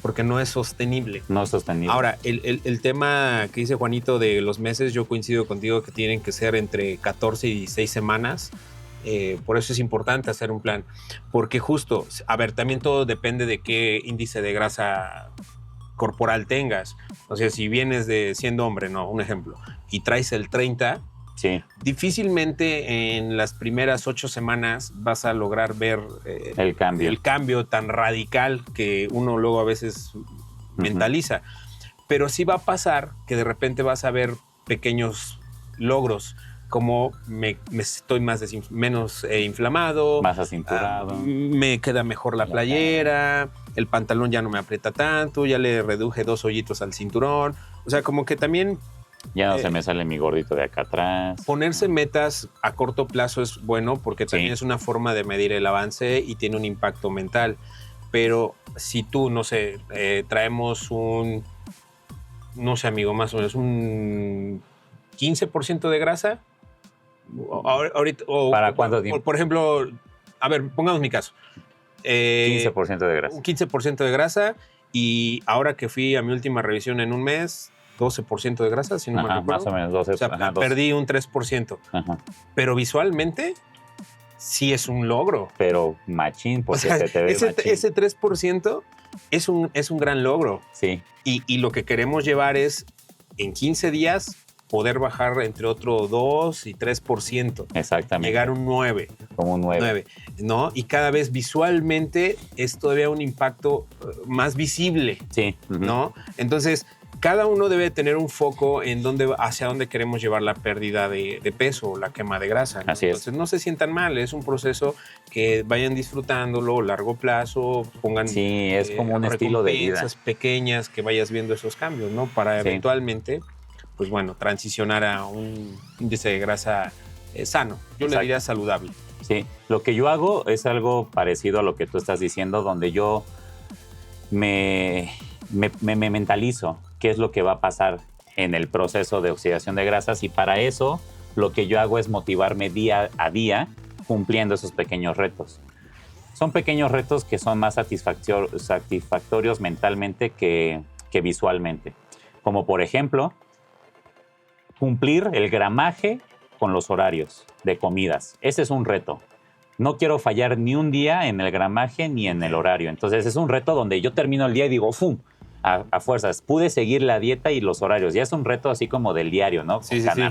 porque no es sostenible. No es sostenible. Ahora, el tema que dice Juanito de los meses, yo coincido contigo que tienen que ser entre 14 y 16 semanas. Por eso es importante hacer un plan, porque justo, a ver, también todo depende de qué índice de grasa corporal tengas. O sea, si vienes siendo hombre, no, un ejemplo, y traes el 30, sí, difícilmente en las primeras 8 semanas vas a lograr ver el cambio tan radical que uno luego a veces mentaliza. Pero sí va a pasar que de repente vas a ver pequeños logros, como me estoy menos inflamado, más acinturado, me queda mejor la playera, el pantalón ya no me aprieta tanto, ya le reduje 2 hoyitos al cinturón. O sea, como que también ya no se me sale mi gordito de acá atrás. Ponerse metas a corto plazo es bueno, porque también es una forma de medir el avance y tiene un impacto mental. Pero si tú, no sé, traemos no sé, amigo, más o menos un 15% de grasa. Ahorita, ¿para cuánto tiempo? Por ejemplo, a ver, pongamos mi caso. 15% de grasa. Un 15% de grasa, y ahora que fui a mi última revisión en un mes, 12% de grasa, si no me recuerdo. Más o menos 12%. O sea, perdí un 3%. Pero visualmente sí es un logro. Pero machín, porque o sea, te ve machín. Ese 3% es un gran logro. Sí. Y lo que queremos llevar es, en 15 días, poder bajar entre otro 2 y 3%. Exactamente. Llegar a un 9. Como un 9. ¿No? Y cada vez visualmente es todavía un impacto más visible. Sí. ¿No? Entonces, cada uno debe tener un foco en hacia dónde queremos llevar la pérdida de peso o la quema de grasa, ¿no? Así es. Entonces, no se sientan mal, es un proceso que vayan disfrutándolo a largo plazo, pongan sí, es como un estilo de vida. Pequeñas que vayas viendo esos cambios, ¿no? Para eventualmente, pues bueno, transicionar a un índice de grasa sano. Yo le diría saludable. Sí, lo que yo hago es algo parecido a lo que tú estás diciendo, donde yo me mentalizo qué es lo que va a pasar en el proceso de oxidación de grasas, y para eso lo que yo hago es motivarme día a día cumpliendo esos pequeños retos. Son pequeños retos que son más satisfactorios mentalmente que visualmente. Como por ejemplo, cumplir el gramaje con los horarios de comidas. Ese es un reto. No quiero fallar ni un día en el gramaje ni en el horario. Entonces es un reto donde yo termino el día y digo, ¡fum! A fuerzas, pude seguir la dieta y los horarios. Ya es un reto así como del diario, ¿no? Sí, sí, sí.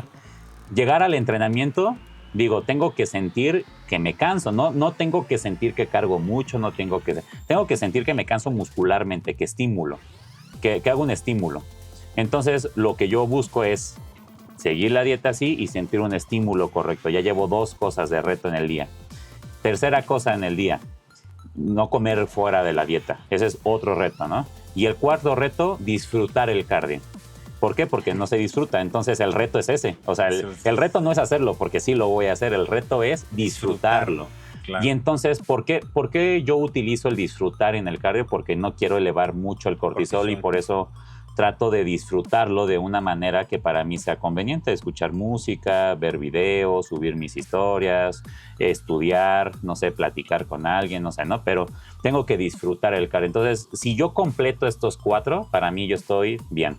Llegar al entrenamiento, digo, tengo que sentir que me canso, no tengo que sentir que cargo mucho, tengo que sentir que me canso muscularmente, que estimulo, que hago un estímulo. Entonces, lo que yo busco es seguir la dieta así y sentir un estímulo correcto. Ya llevo 2 cosas de reto en el día. Tercera cosa en el día, no comer fuera de la dieta. Ese es otro reto, ¿no? Y el cuarto reto, disfrutar el cardio. ¿Por qué? Porque no se disfruta. Entonces el reto es ese. O sea, el reto no es hacerlo, porque sí lo voy a hacer. El reto es disfrutarlo. Claro. Y entonces, ¿por qué yo utilizo el disfrutar en el cardio? Porque no quiero elevar mucho el cortisol y por eso trato de disfrutarlo de una manera que para mí sea conveniente. Escuchar música, ver videos, subir mis historias, estudiar, no sé, platicar con alguien, no sé, ¿no? Pero tengo que disfrutar el cardio. Entonces, si yo completo estos 4, para mí yo estoy bien.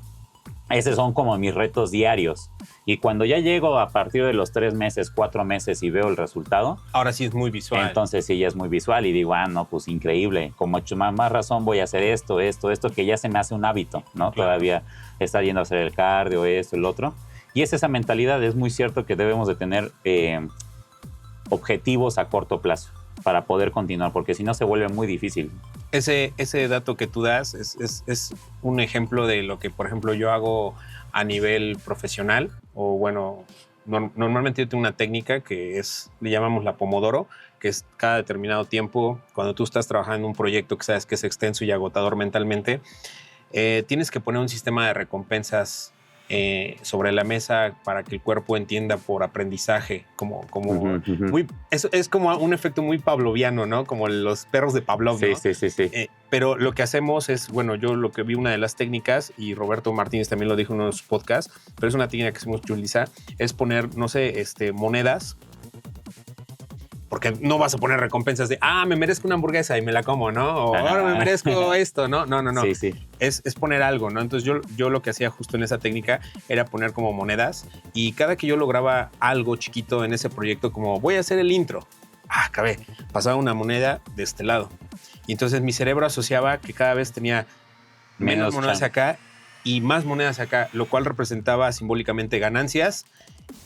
Esos son como mis retos diarios. Y cuando ya llego a partir de los 3 meses, 4 meses y veo el resultado... Ahora sí es muy visual. Entonces sí, ya es muy visual y digo, no, pues increíble. Con mucho más razón voy a hacer esto, que ya se me hace un hábito, ¿no? Claro. Todavía estar yendo a hacer el cardio, esto, el otro. Y es esa mentalidad, es muy cierto que debemos de tener objetivos a corto plazo para poder continuar, porque si no se vuelve muy difícil. Ese dato que tú das es un ejemplo de lo que, por ejemplo, yo hago a nivel profesional, o bueno, normalmente yo tengo una técnica que le llamamos la Pomodoro, que es cada determinado tiempo, cuando tú estás trabajando en un proyecto que sabes que es extenso y agotador mentalmente, tienes que poner un sistema de recompensas sobre la mesa para que el cuerpo entienda por aprendizaje, es como un efecto muy pavloviano, ¿no? Como los perros de Pavlov, ¿no? Sí. Pero lo que hacemos es, bueno, yo lo que vi, una de las técnicas, y Roberto Martínez también lo dijo en uno de sus podcasts, pero es una técnica que hacemos Julissa, es poner, no sé, monedas, porque no vas a poner recompensas de, me merezco una hamburguesa y me la como, ¿no? O ahora me merezco esto, ¿no? No. Sí. Es poner algo, ¿no? Entonces yo lo que hacía justo en esa técnica era poner como monedas, y cada que yo lograba algo chiquito en ese proyecto, como voy a hacer el intro, acabé, pasaba una moneda de este lado. Y entonces mi cerebro asociaba que cada vez tenía menos monedas acá y más monedas acá, lo cual representaba simbólicamente ganancias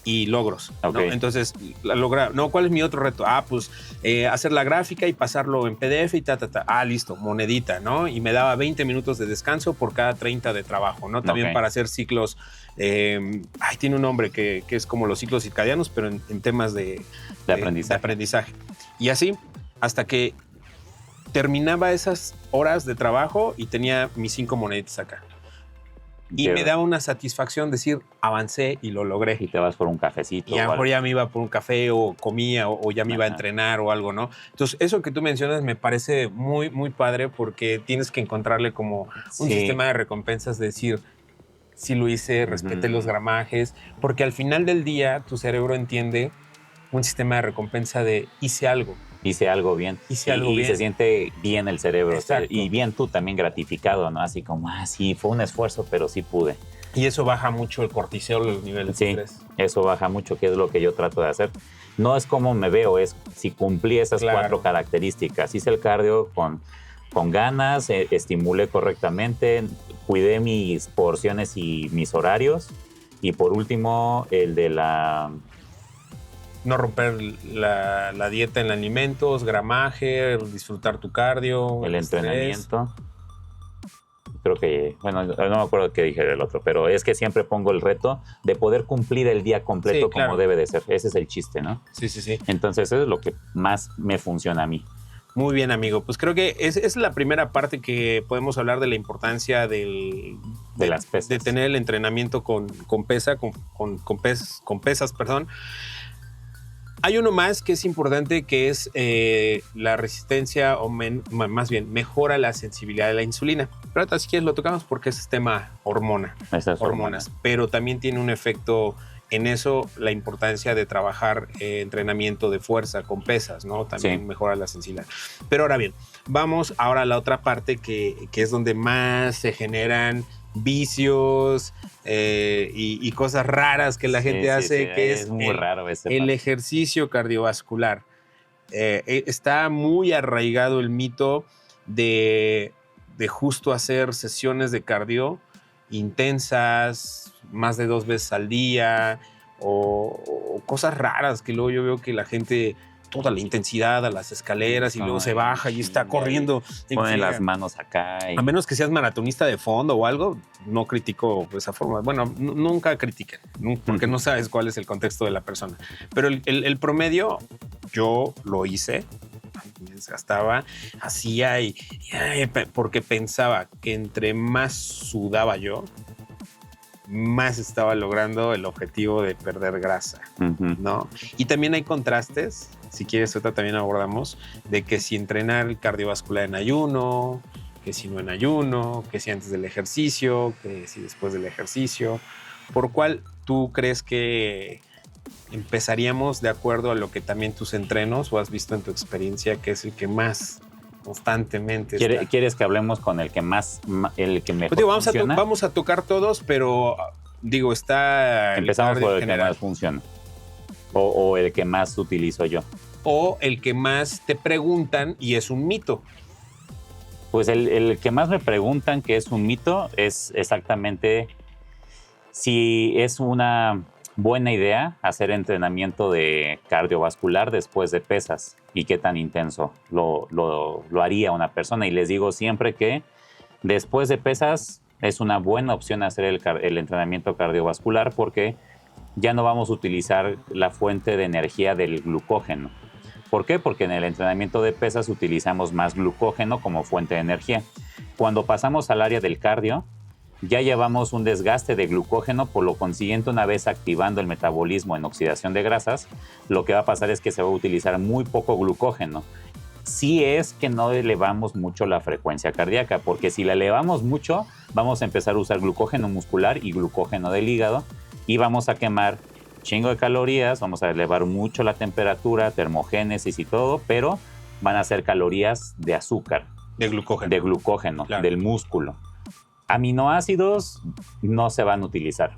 y logros, ¿no? Entonces, ¿cuál es mi otro reto? Hacer la gráfica y pasarlo en PDF y listo, monedita, ¿no? Y me daba 20 minutos de descanso por cada 30 de trabajo, ¿no? También para hacer ciclos, tiene un nombre que es como los ciclos circadianos, pero en temas de aprendizaje. Y así, hasta que terminaba esas horas de trabajo y tenía mis 5 moneditas acá. Y me da una satisfacción decir, avancé y lo logré. Y te vas por un cafecito. Y a lo mejor ya me iba por un café o comía o ya me iba a entrenar o algo, ¿no? Entonces, eso que tú mencionas me parece muy, muy padre, porque tienes que encontrarle como un sistema de recompensas, de decir, sí lo hice, respeté los gramajes, porque al final del día tu cerebro entiende un sistema de recompensa de hice algo bien. Y se siente bien el cerebro. Exacto. Y bien tú también gratificado, ¿no? Así como, sí, fue un esfuerzo, pero sí pude. Y eso baja mucho el cortisol, los niveles de estrés. Sí, eso baja mucho, que es lo que yo trato de hacer. No es como me veo, es si cumplí esas 4 características. Hice el cardio con ganas, estimulé correctamente, cuidé mis porciones y mis horarios. Y por último, el de no romper la dieta en alimentos, gramaje, disfrutar tu cardio. El entrenamiento. Creo que, no me acuerdo qué dije del otro, pero es que siempre pongo el reto de poder cumplir el día completo como debe de ser. Ese es el chiste, ¿no? Sí. Entonces, eso es lo que más me funciona a mí. Muy bien, amigo. Pues creo que es la primera parte que podemos hablar de la importancia de las pesas. De tener el entrenamiento con pesas, perdón. Hay uno más que es importante, que es la resistencia, o más bien, mejora la sensibilidad de la insulina. Pero ahorita si quieres lo tocamos porque ese es tema hormonas. Pero también tiene un efecto en eso, la importancia de trabajar entrenamiento de fuerza con pesas, ¿no? También mejora la sensibilidad. Pero ahora bien, vamos ahora a la otra parte que es donde más se generan vicios y cosas raras que la gente hace, que es muy raro el ejercicio cardiovascular. Está muy arraigado el mito de justo hacer sesiones de cardio intensas, más de 2 veces al día, o cosas raras que luego yo veo que la gente, toda la intensidad a las escaleras y luego se baja y está corriendo. Pone las manos acá. A menos que seas maratonista de fondo o algo, no critico de esa forma. Bueno, nunca critiquen, porque no sabes cuál es el contexto de la persona. Pero el promedio, yo lo hice, me desgastaba, hacía porque pensaba que entre más sudaba yo, más estaba logrando el objetivo de perder grasa, ¿no? Y también hay contrastes, si quieres ahorita también abordamos, de que si entrenar el cardiovascular en ayuno, que si no en ayuno, que si antes del ejercicio, que si después del ejercicio. ¿Por cuál tú crees que empezaríamos de acuerdo a lo que también tus entrenos o has visto en tu experiencia que es el que más constantemente está? ¿Quieres que hablemos con el que más, el que mejor funciona? Vamos a tocar todos, pero digo, está... Empezamos por el que más funciona. O el que más utilizo yo. O el que más te preguntan y es un mito. Pues el que más me preguntan que es un mito es exactamente si es una buena idea hacer entrenamiento de cardiovascular después de pesas y qué tan intenso lo haría una persona. Y les digo siempre que después de pesas es una buena opción hacer el entrenamiento cardiovascular porque ya no vamos a utilizar la fuente de energía del glucógeno. ¿Por qué? Porque en el entrenamiento de pesas utilizamos más glucógeno como fuente de energía. Cuando pasamos al área del cardio, ya llevamos un desgaste de glucógeno, por lo consiguiente, una vez activando el metabolismo en oxidación de grasas, lo que va a pasar es que se va a utilizar muy poco glucógeno. Si es que no elevamos mucho la frecuencia cardíaca, porque si la elevamos mucho, vamos a empezar a usar glucógeno muscular y glucógeno del hígado y vamos a quemar chingo de calorías, vamos a elevar mucho la temperatura, termogénesis y todo, pero van a ser calorías de azúcar. De glucógeno. De glucógeno, claro. Del músculo. Aminoácidos no se van a utilizar.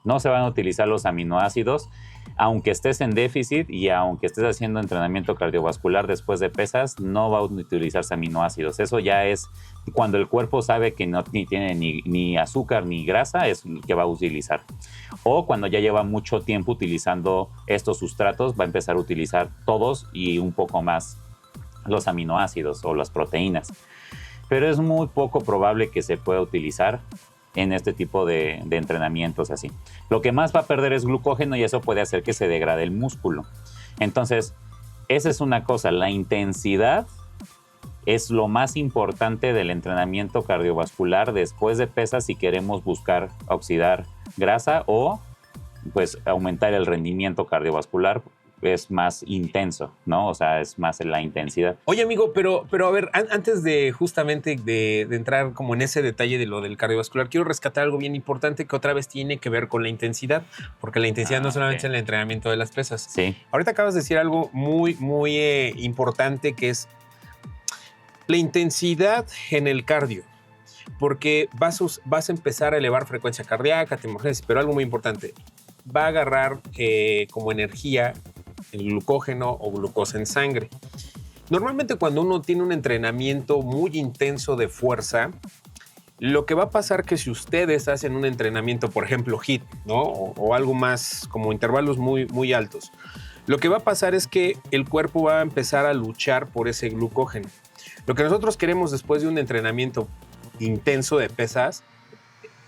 No se van a utilizar los aminoácidos, aunque estés en déficit y aunque estés haciendo entrenamiento cardiovascular después de pesas, no va a utilizarse aminoácidos. Eso ya es cuando el cuerpo sabe que no tiene ni azúcar ni grasa, es que va a utilizar. O cuando ya lleva mucho tiempo utilizando estos sustratos, va a empezar a utilizar todos y un poco más los aminoácidos o las proteínas. Pero es muy poco probable que se pueda utilizar en este tipo de entrenamientos así. Lo que más va a perder es glucógeno y eso puede hacer que se degrade el músculo. Entonces, esa es una cosa. La intensidad es lo más importante del entrenamiento cardiovascular después de pesas si queremos buscar oxidar grasa o pues aumentar el rendimiento cardiovascular. Es más intenso, ¿no? O sea, es más en la intensidad. Oye, amigo, pero a ver, antes de justamente de entrar como en ese detalle de lo del cardiovascular, quiero rescatar algo bien importante que otra vez tiene que ver con la intensidad, porque la intensidad no solamente es el entrenamiento de las pesas. Sí. Ahorita acabas de decir algo muy importante, que es la intensidad en el cardio, porque vas a empezar a elevar frecuencia cardíaca, termogénesis, pero algo muy importante, va a agarrar como energía el glucógeno o glucosa en sangre. Normalmente cuando uno tiene un entrenamiento muy intenso de fuerza, lo que va a pasar que si ustedes hacen un entrenamiento, por ejemplo, HIIT, ¿no? o algo más como intervalos muy altos, lo que va a pasar es que el cuerpo va a empezar a luchar por ese glucógeno. Lo que nosotros queremos después de un entrenamiento intenso de pesas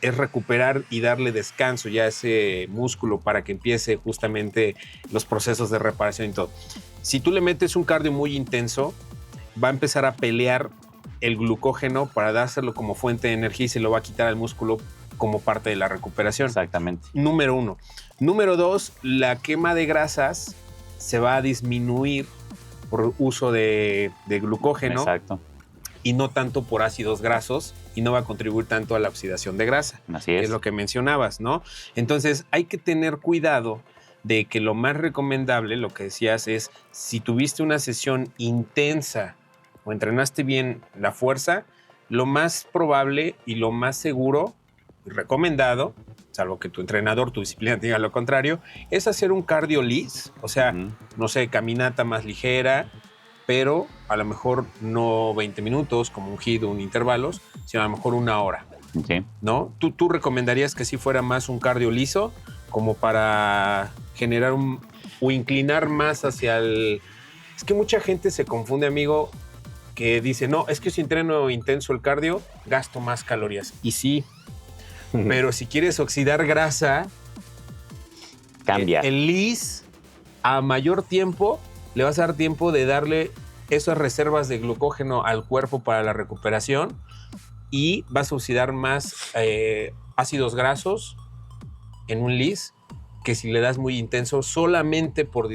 es recuperar y darle descanso ya a ese músculo para que empiece justamente los procesos de reparación y todo. Si tú le metes un cardio muy intenso, va a empezar a pelear el glucógeno para dárselo como fuente de energía y se lo va a quitar al músculo como parte de la recuperación. Exactamente. Número 1. Número 2, la quema de grasas se va a disminuir por uso de glucógeno. Exacto. Y no tanto por ácidos grasos, y no va a contribuir tanto a la oxidación de grasa. Así que es. es lo que mencionabas, ¿no? Entonces hay que tener cuidado de que lo más recomendable, lo que decías, es si tuviste una sesión intensa o entrenaste bien la fuerza, lo más probable y lo más seguro y recomendado, salvo que tu entrenador, tu disciplina te diga lo contrario, es hacer un cardio lis, o sea, no sé, caminata más ligera, pero a lo mejor no 20 minutos como un HIIT o un intervalos, sino a lo mejor 1 hora, Sí. ¿no? ¿Tú recomendarías que sí fuera más un cardio liso como para generar o inclinar más hacia el... Es que mucha gente se confunde, amigo, que dice, no, es que si entreno intenso el cardio, gasto más calorías. Y sí, pero si quieres oxidar grasa, Cambia. el LIS a mayor tiempo le vas a dar tiempo de darle esas reservas de glucógeno al cuerpo para la recuperación y vas a oxidar más ácidos grasos en un LIS que si le das muy intenso solamente por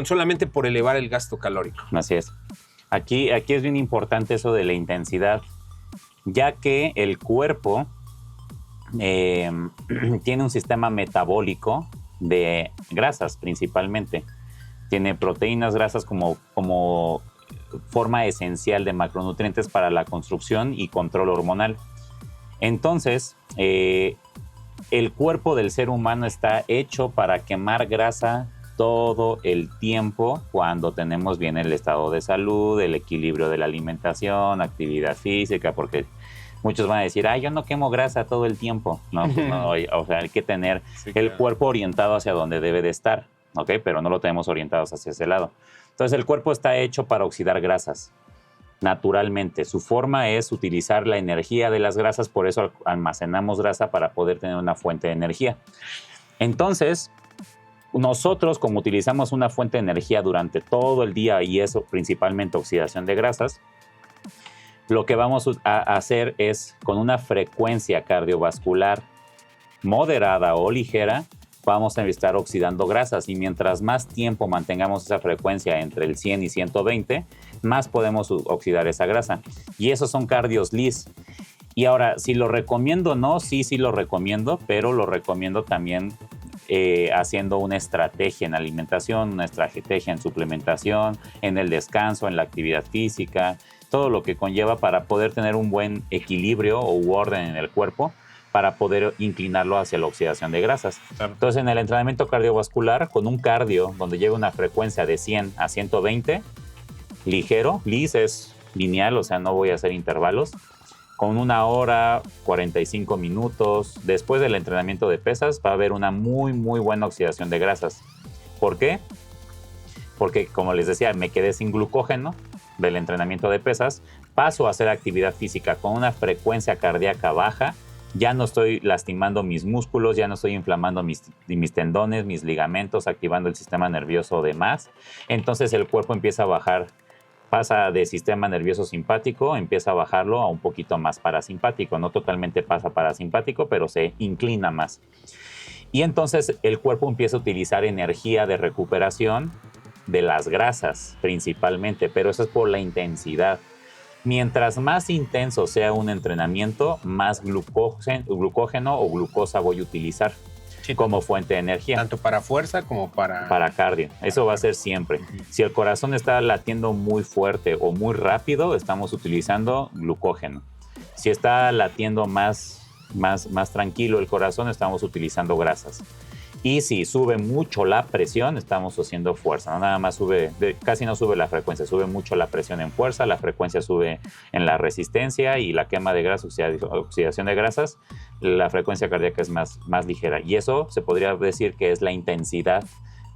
solamente por elevar el gasto calórico. Así es. Aquí es bien importante eso de la intensidad, ya que el cuerpo tiene un sistema metabólico de grasas principalmente. Tiene proteínas, grasas como forma esencial de macronutrientes para la construcción y control hormonal. Entonces, el cuerpo del ser humano está hecho para quemar grasa todo el tiempo cuando tenemos bien el estado de salud, el equilibrio de la alimentación, actividad física, porque muchos van a decir, yo no quemo grasa todo el tiempo. No, pues no, o sea, hay que tener el cuerpo orientado hacia donde debe de estar, ¿ok? Pero no lo tenemos orientados hacia ese lado. Entonces, el cuerpo está hecho para oxidar grasas naturalmente. Su forma es utilizar la energía de las grasas, por eso almacenamos grasa para poder tener una fuente de energía. Entonces, nosotros, como utilizamos una fuente de energía durante todo el día y eso principalmente oxidación de grasas, lo que vamos a hacer es con una frecuencia cardiovascular moderada o ligera, vamos a estar oxidando grasas y mientras más tiempo mantengamos esa frecuencia entre el 100 y 120, más podemos oxidar esa grasa. Y esos son cardios LIS. Y ahora, si lo recomiendo o no, sí lo recomiendo, pero lo recomiendo también haciendo una estrategia en alimentación, una estrategia en suplementación, en el descanso, en la actividad física, todo lo que conlleva para poder tener un buen equilibrio o orden en el cuerpo para poder inclinarlo hacia la oxidación de grasas. Claro. Entonces, en el entrenamiento cardiovascular, con un cardio donde llega una frecuencia de 100 a 120, ligero, LIS es lineal, o sea, no voy a hacer intervalos, con 1 hora, 45 minutos, después del entrenamiento de pesas, va a haber una muy, muy buena oxidación de grasas. ¿Por qué? Porque, como les decía, me quedé sin glucógeno del entrenamiento de pesas, paso a hacer actividad física con una frecuencia cardíaca baja, ya no estoy lastimando mis músculos, ya no estoy inflamando mis tendones, mis ligamentos, activando el sistema nervioso de más. Entonces el cuerpo empieza a bajar, pasa de sistema nervioso simpático, empieza a bajarlo a un poquito más parasimpático. No totalmente pasa parasimpático, pero se inclina más. Y entonces el cuerpo empieza a utilizar energía de recuperación de las grasas principalmente, pero eso es por la intensidad. Mientras más intenso sea un entrenamiento, más glucógeno o glucosa voy a utilizar como fuente de energía. Tanto para fuerza como para cardio. Eso va a ser siempre. Si el corazón está latiendo muy fuerte o muy rápido, estamos utilizando glucógeno. Si está latiendo más tranquilo el corazón, estamos utilizando grasas. Y si sube mucho la presión, estamos haciendo fuerza. No nada más casi no sube la frecuencia, sube mucho la presión en fuerza, la frecuencia sube en la resistencia y la quema de grasas, oxidación de grasas, la frecuencia cardíaca es más ligera. Y eso se podría decir que es la intensidad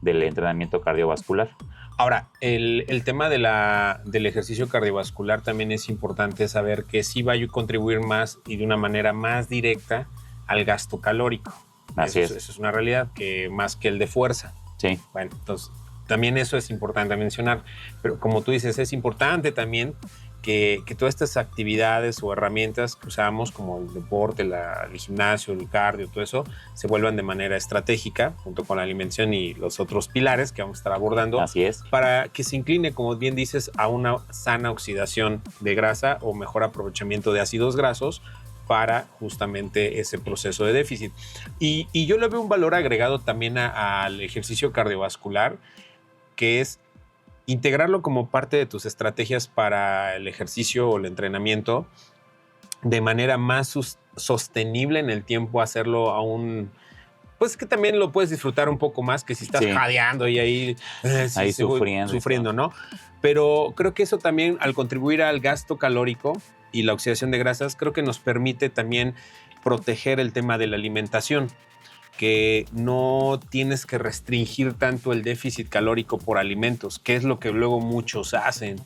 del entrenamiento cardiovascular. Ahora, el tema del ejercicio cardiovascular también es importante saber que sí va a contribuir más y de una manera más directa al gasto calórico. Eso es una realidad, que más que el de fuerza. Sí. Bueno, entonces también eso es importante mencionar. Pero como tú dices, es importante también que todas estas actividades o herramientas que usamos, como el deporte, el gimnasio, el cardio, todo eso, se vuelvan de manera estratégica, junto con la alimentación y los otros pilares que vamos a estar abordando. Así es. Para que se incline, como bien dices, a una sana oxidación de grasa o mejor aprovechamiento de ácidos grasos para justamente ese proceso de déficit. Y yo le veo un valor agregado también al ejercicio cardiovascular, que es integrarlo como parte de tus estrategias para el ejercicio o el entrenamiento de manera más sostenible en el tiempo, hacerlo aún, pues que también lo puedes disfrutar un poco más que si estás jadeando y ahí sufriendo, ¿no? Pero creo que eso también, al contribuir al gasto calórico y la oxidación de grasas, creo que nos permite también proteger el tema de la alimentación, que no tienes que restringir tanto el déficit calórico por alimentos, que es lo que luego muchos hacen,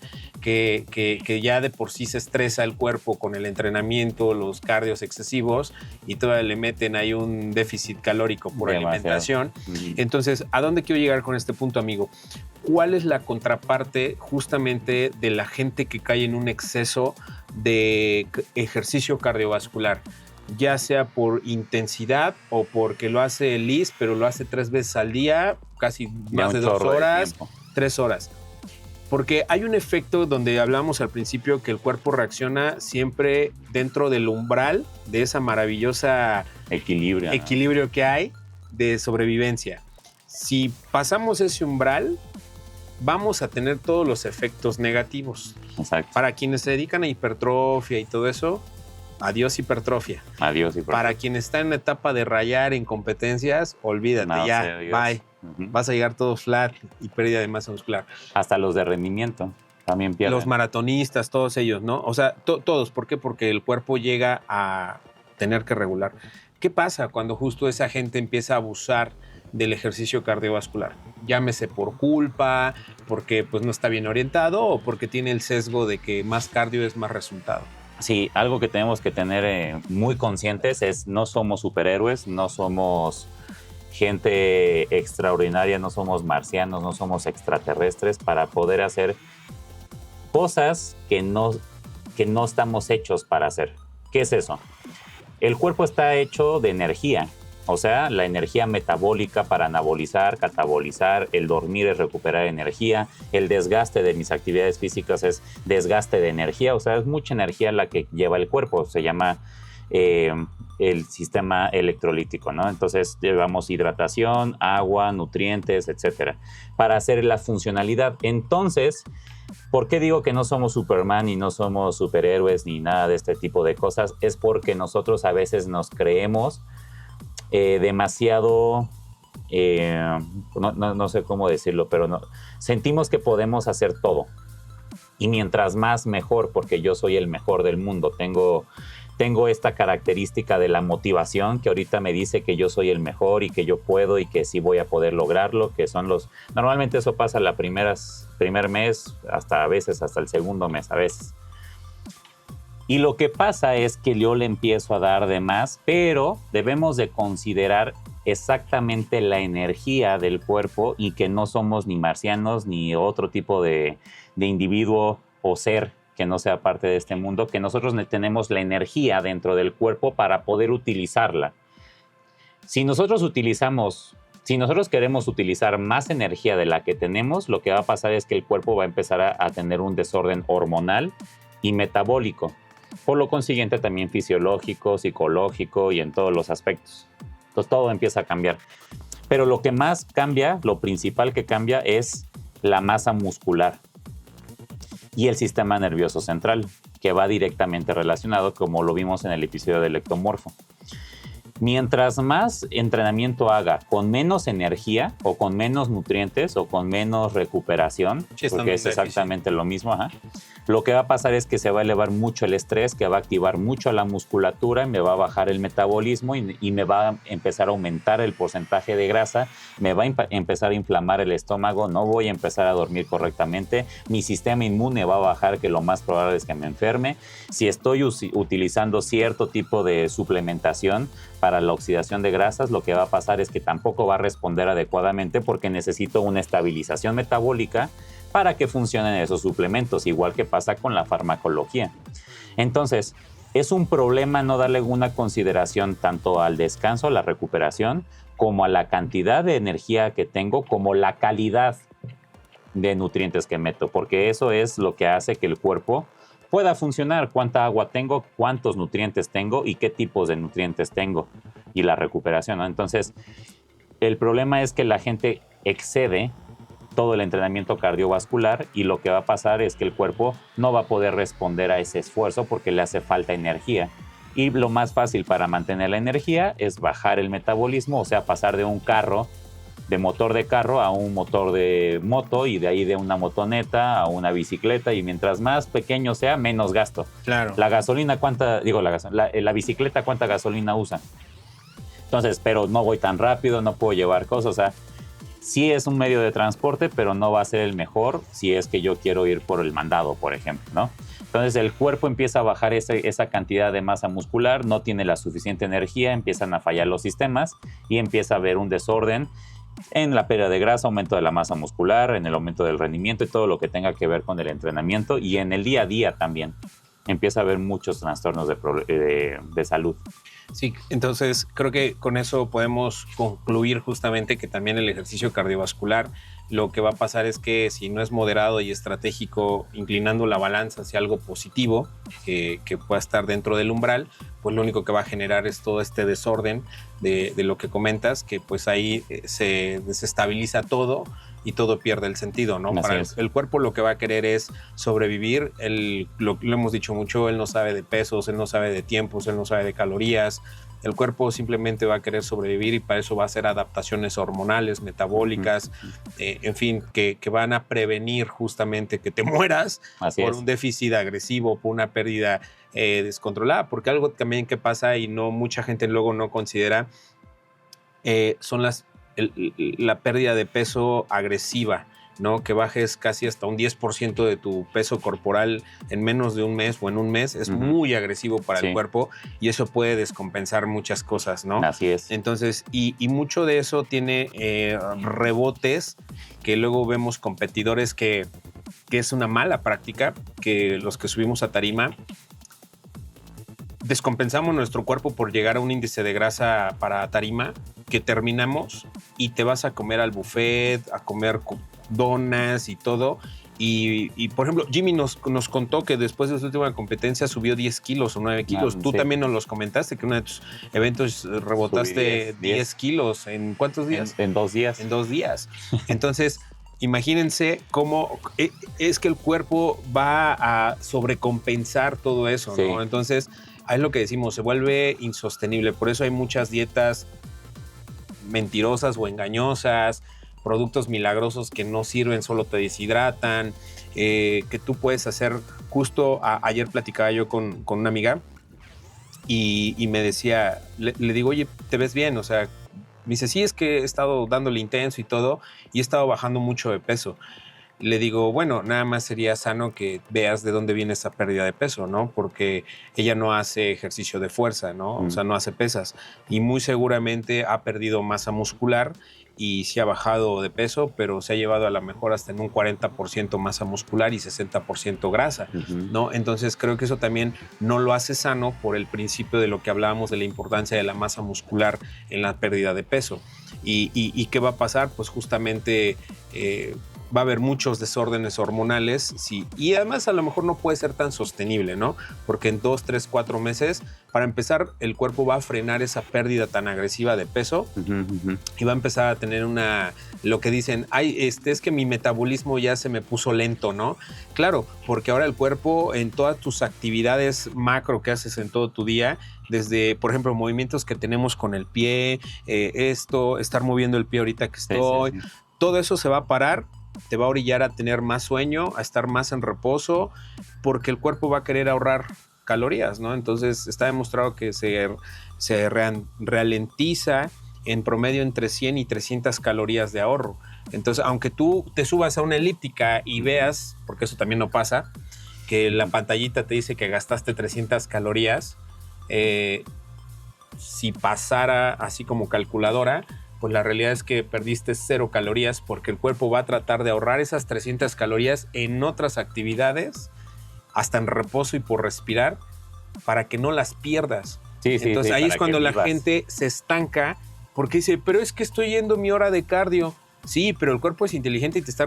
que ya de por sí se estresa el cuerpo con el entrenamiento, los cardios excesivos, y todavía le meten ahí un déficit calórico por alimentación. Entonces, ¿a dónde quiero llegar con este punto, amigo? ¿Cuál es la contraparte justamente de la gente que cae en un exceso de ejercicio cardiovascular? Ya sea por intensidad o porque lo hace Liz, pero lo hace 3 veces al día, casi más de 2 horas, 3 horas. Porque hay un efecto donde hablamos al principio que el cuerpo reacciona siempre dentro del umbral de esa maravillosa equilibrio que hay de sobrevivencia. Si pasamos ese umbral, vamos a tener todos los efectos negativos. Exacto. Para quienes se dedican a hipertrofia y todo eso, adiós hipertrofia. Para quien está en la etapa de rayar en competencias, olvídate, bye. Vas a llegar todo flat y pérdida de masa muscular. Hasta los de rendimiento también pierden. Los maratonistas, todos ellos, ¿no? O sea, todos. ¿Por qué? Porque el cuerpo llega a tener que regular. ¿Qué pasa cuando justo esa gente empieza a abusar del ejercicio cardiovascular? Llámese por culpa, porque pues no está bien orientado o porque tiene el sesgo de que más cardio es más resultado. Sí, algo que tenemos que tener muy conscientes es no somos superhéroes, no somos gente extraordinaria, no somos marcianos, no somos extraterrestres para poder hacer cosas que no estamos hechos para hacer. ¿Qué es eso? El cuerpo está hecho de energía. O sea, la energía metabólica para anabolizar, catabolizar, el dormir es recuperar energía, el desgaste de mis actividades físicas es desgaste de energía, o sea, es mucha energía la que lleva el cuerpo, se llama el sistema electrolítico, ¿no? Entonces llevamos hidratación, agua, nutrientes, etcétera, para hacer la funcionalidad. Entonces, ¿por qué digo que no somos Superman y no somos superhéroes ni nada de este tipo de cosas? Es porque nosotros a veces nos creemos demasiado, no sé cómo decirlo, pero sentimos que podemos hacer todo. Y mientras más, mejor, porque yo soy el mejor del mundo. Tengo esta característica de la motivación que ahorita me dice que yo soy el mejor y que yo puedo y que sí voy a poder lograrlo, que son normalmente eso pasa el primer mes, a veces hasta el segundo mes, a veces. Y lo que pasa es que yo le empiezo a dar de más, pero debemos de considerar exactamente la energía del cuerpo y que no somos ni marcianos ni otro tipo de individuo o ser que no sea parte de este mundo, que nosotros tenemos la energía dentro del cuerpo para poder utilizarla. Si nosotros queremos utilizar más energía de la que tenemos, lo que va a pasar es que el cuerpo va a empezar a tener un desorden hormonal y metabólico. Por lo consiguiente, también fisiológico, psicológico y en todos los aspectos. Entonces, todo empieza a cambiar. Pero lo que más cambia, lo principal que cambia es la masa muscular y el sistema nervioso central, que va directamente relacionado, como lo vimos en el episodio del ectomorfo. Mientras más entrenamiento haga con menos energía o con menos nutrientes o con menos recuperación, porque es exactamente lo mismo, lo que va a pasar es que se va a elevar mucho el estrés, que va a activar mucho la musculatura, me va a bajar el metabolismo y me va a empezar a aumentar el porcentaje de grasa, me va a empezar a inflamar el estómago, no voy a empezar a dormir correctamente, mi sistema inmune va a bajar, que lo más probable es que me enferme. Si estoy utilizando cierto tipo de suplementación para la oxidación de grasas, lo que va a pasar es que tampoco va a responder adecuadamente porque necesito una estabilización metabólica para que funcionen esos suplementos, igual que pasa con la farmacología. Entonces, es un problema no darle una consideración tanto al descanso, a la recuperación, como a la cantidad de energía que tengo, como la calidad de nutrientes que meto, porque eso es lo que hace que el cuerpo pueda funcionar, cuánta agua tengo, cuántos nutrientes tengo y qué tipos de nutrientes tengo, y la recuperación, ¿no? Entonces, el problema es que la gente excede todo el entrenamiento cardiovascular y lo que va a pasar es que el cuerpo no va a poder responder a ese esfuerzo porque le hace falta energía. Y lo más fácil para mantener la energía es bajar el metabolismo, o sea, pasar de un carro, de motor de carro a un motor de moto y de ahí de una motoneta a una bicicleta, y mientras más pequeño sea, menos gasto. Claro. La gasolina, la bicicleta, ¿cuánta gasolina usa? Entonces, pero no voy tan rápido, no puedo llevar cosas, o sea, sí es un medio de transporte, pero no va a ser el mejor si es que yo quiero ir por el mandado, por ejemplo, ¿no? Entonces el cuerpo empieza a bajar esa cantidad de masa muscular, no tiene la suficiente energía, empiezan a fallar los sistemas y empieza a haber un desorden en la pérdida de grasa, aumento de la masa muscular, en el aumento del rendimiento y todo lo que tenga que ver con el entrenamiento, y en el día a día también empieza a haber muchos trastornos de salud. Sí, entonces creo que con eso podemos concluir justamente que también el ejercicio cardiovascular, lo que va a pasar es que si no es moderado y estratégico, inclinando la balanza hacia algo positivo, que pueda estar dentro del umbral, pues lo único que va a generar es todo este desorden de lo que comentas, que pues ahí se desestabiliza todo y todo pierde el sentido, ¿no? Para el cuerpo lo que va a querer es sobrevivir. Lo hemos dicho mucho, él no sabe de pesos, él no sabe de tiempos, él no sabe de calorías. El cuerpo simplemente va a querer sobrevivir y para eso va a hacer adaptaciones hormonales, metabólicas, en fin, que van a prevenir justamente que te mueras por un déficit agresivo, por una pérdida descontrolada. Porque algo también que pasa y no mucha gente luego no considera son la pérdida de peso agresiva, ¿no? Que bajes casi hasta un 10% de tu peso corporal en menos de un mes o en un mes es muy agresivo para el cuerpo, y eso puede descompensar muchas cosas, ¿no? Así es. Entonces, y mucho de eso tiene rebotes que luego vemos competidores que es una mala práctica, que los que subimos a tarima descompensamos nuestro cuerpo por llegar a un índice de grasa para tarima, que terminamos y te vas a comer al buffet, a comer donas y todo. Y por ejemplo, Jimmy nos contó que después de su última competencia subió 10 kilos o 9 kilos. Tú también nos los comentaste, que en uno de tus eventos rebotaste 10 kilos. ¿En cuántos días? En 2 días. En 2 días. Entonces, imagínense cómo es que el cuerpo va a sobrecompensar todo eso, ¿no? Sí. Entonces, ahí es lo que decimos, se vuelve insostenible. Por eso hay muchas dietas mentirosas o engañosas, productos milagrosos que no sirven, solo te deshidratan, que tú puedes hacer. Justo ayer platicaba yo con una amiga y me decía, le digo, oye, ¿te ves bien? O sea, me dice, sí, es que he estado dándole intenso y todo, y he estado bajando mucho de peso. Le digo, bueno, nada más sería sano que veas de dónde viene esa pérdida de peso, ¿no? Porque ella no hace ejercicio de fuerza, ¿no? O sea, no hace pesas. Y muy seguramente ha perdido masa muscular y sí ha bajado de peso, pero se ha llevado a lo mejor hasta en un 40% masa muscular y 60% grasa, ¿no? Entonces creo que eso también no lo hace sano por el principio de lo que hablábamos de la importancia de la masa muscular en la pérdida de peso. ¿Y qué va a pasar? Pues justamente va a haber muchos desórdenes hormonales, sí, y además a lo mejor no puede ser tan sostenible, ¿no? Porque en 2, 3, 4 meses, para empezar, el cuerpo va a frenar esa pérdida tan agresiva de peso y va a empezar a tener lo que dicen, es que mi metabolismo ya se me puso lento, ¿no? Claro, porque ahora el cuerpo en todas tus actividades macro que haces en todo tu día, desde, por ejemplo, movimientos que tenemos con el pie, estar moviendo el pie ahorita que estoy, todo eso se va a parar, te va a orillar a tener más sueño, a estar más en reposo, porque el cuerpo va a querer ahorrar calorías, ¿no? Entonces está demostrado que se ralentiza en promedio entre 100 y 300 calorías de ahorro. Entonces, aunque tú te subas a una elíptica y veas, porque eso también no pasa, que la pantallita te dice que gastaste 300 calorías, si pasara así como calculadora, pues la realidad es que perdiste 0 calorías porque el cuerpo va a tratar de ahorrar esas 300 calorías en otras actividades, hasta en reposo y por respirar, para que no las pierdas. Sí, sí, Entonces sí, ahí para es cuando que la vivas. gente se estanca porque dice, pero es que estoy yendo mi hora de cardio. Sí, pero el cuerpo es inteligente y te está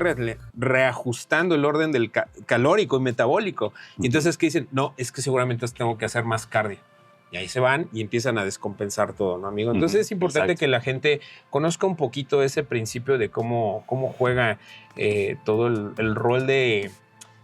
reajustando el orden del calórico y metabólico. Y entonces, ¿qué dicen? No, es que seguramente tengo que hacer más cardio. Y ahí se van y empiezan a descompensar todo, ¿no, amigo? Entonces es importante Exacto. que la gente conozca un poquito ese principio de cómo juega todo el rol de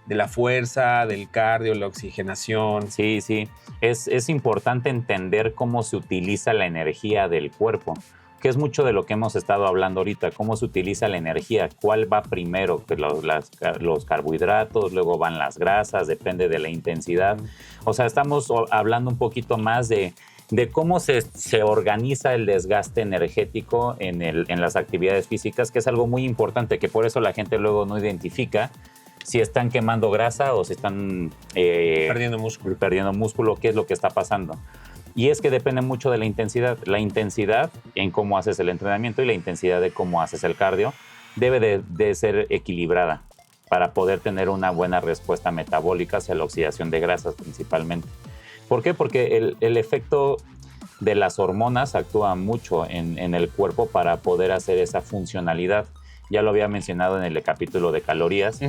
la fuerza, del cardio, la oxigenación. Sí, sí. Es importante entender cómo se utiliza la energía del cuerpo, que es mucho de lo que hemos estado hablando ahorita, cómo se utiliza la energía, cuál va primero, que los carbohidratos, luego van las grasas, depende de la intensidad. O sea, estamos hablando un poquito más de cómo se organiza el desgaste energético en las actividades físicas, que es algo muy importante, que por eso la gente luego no identifica si están quemando grasa o si están Perdiendo músculo. qué es lo que está pasando. Y es que depende mucho de la intensidad en cómo haces el entrenamiento y la intensidad de cómo haces el cardio debe de ser equilibrada para poder tener una buena respuesta metabólica hacia la oxidación de grasas principalmente. ¿Por qué? Porque el efecto de las hormonas actúa mucho en el cuerpo para poder hacer esa funcionalidad. Ya lo había mencionado en el capítulo de calorías,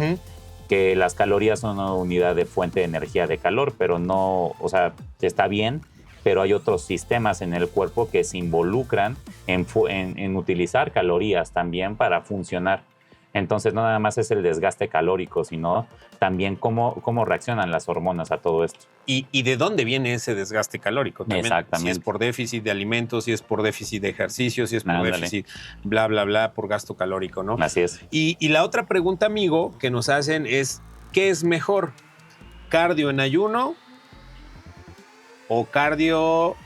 que las calorías son una unidad de fuente de energía de calor, pero no, o sea, está bien, pero hay otros sistemas en el cuerpo que se involucran en utilizar calorías también para funcionar. Entonces no nada más es el desgaste calórico, sino también cómo reaccionan las hormonas a todo esto. ¿Y de dónde viene ese desgaste calórico? También, Exactamente. si es por déficit de alimentos, si es por déficit de ejercicio, si es por Ándale. déficit, bla, bla, bla, por gasto calórico, ¿no? Así es. Y la otra pregunta, amigo, que nos hacen es, ¿qué es mejor? ¿Cardio en ayuno o cardio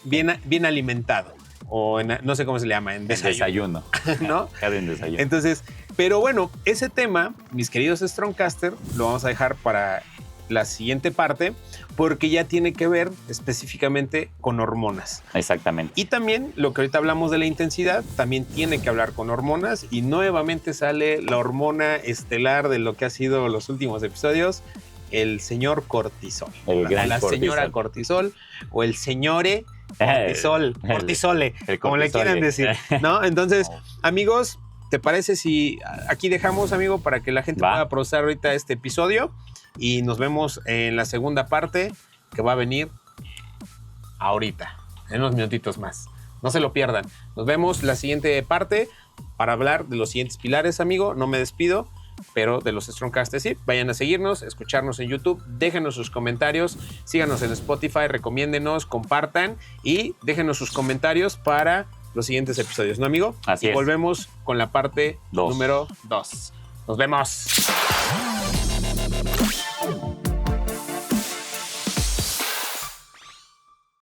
bien alimentado? O no sé cómo se le llama, en desayuno. ¿No? Cardio en desayuno. Entonces, pero bueno, ese tema, mis queridos Strongcaster, lo vamos a dejar para la siguiente parte, porque ya tiene que ver específicamente con hormonas. Exactamente. Y también lo que ahorita hablamos de la intensidad, también tiene que hablar con hormonas, y nuevamente sale la hormona estelar de lo que ha sido los últimos episodios, el señor cortisol. La señora cortisol o el señore cortisole, como le quieran decir, ¿no? Entonces, amigos, ¿te parece si aquí dejamos, amigo, para que la gente pueda procesar ahorita este episodio? Y nos vemos en la segunda parte, que va a venir ahorita, en unos minutitos más. No se lo pierdan. Nos vemos la siguiente parte para hablar de los siguientes pilares, amigo. No me despido, pero de los Strongcasters sí. Vayan a seguirnos, escucharnos en YouTube, déjenos sus comentarios, síganos en Spotify, recomiéndenos, compartan y déjenos sus comentarios para los siguientes episodios, ¿no, amigo? Así es. Volvemos con la parte número 2. Nos vemos.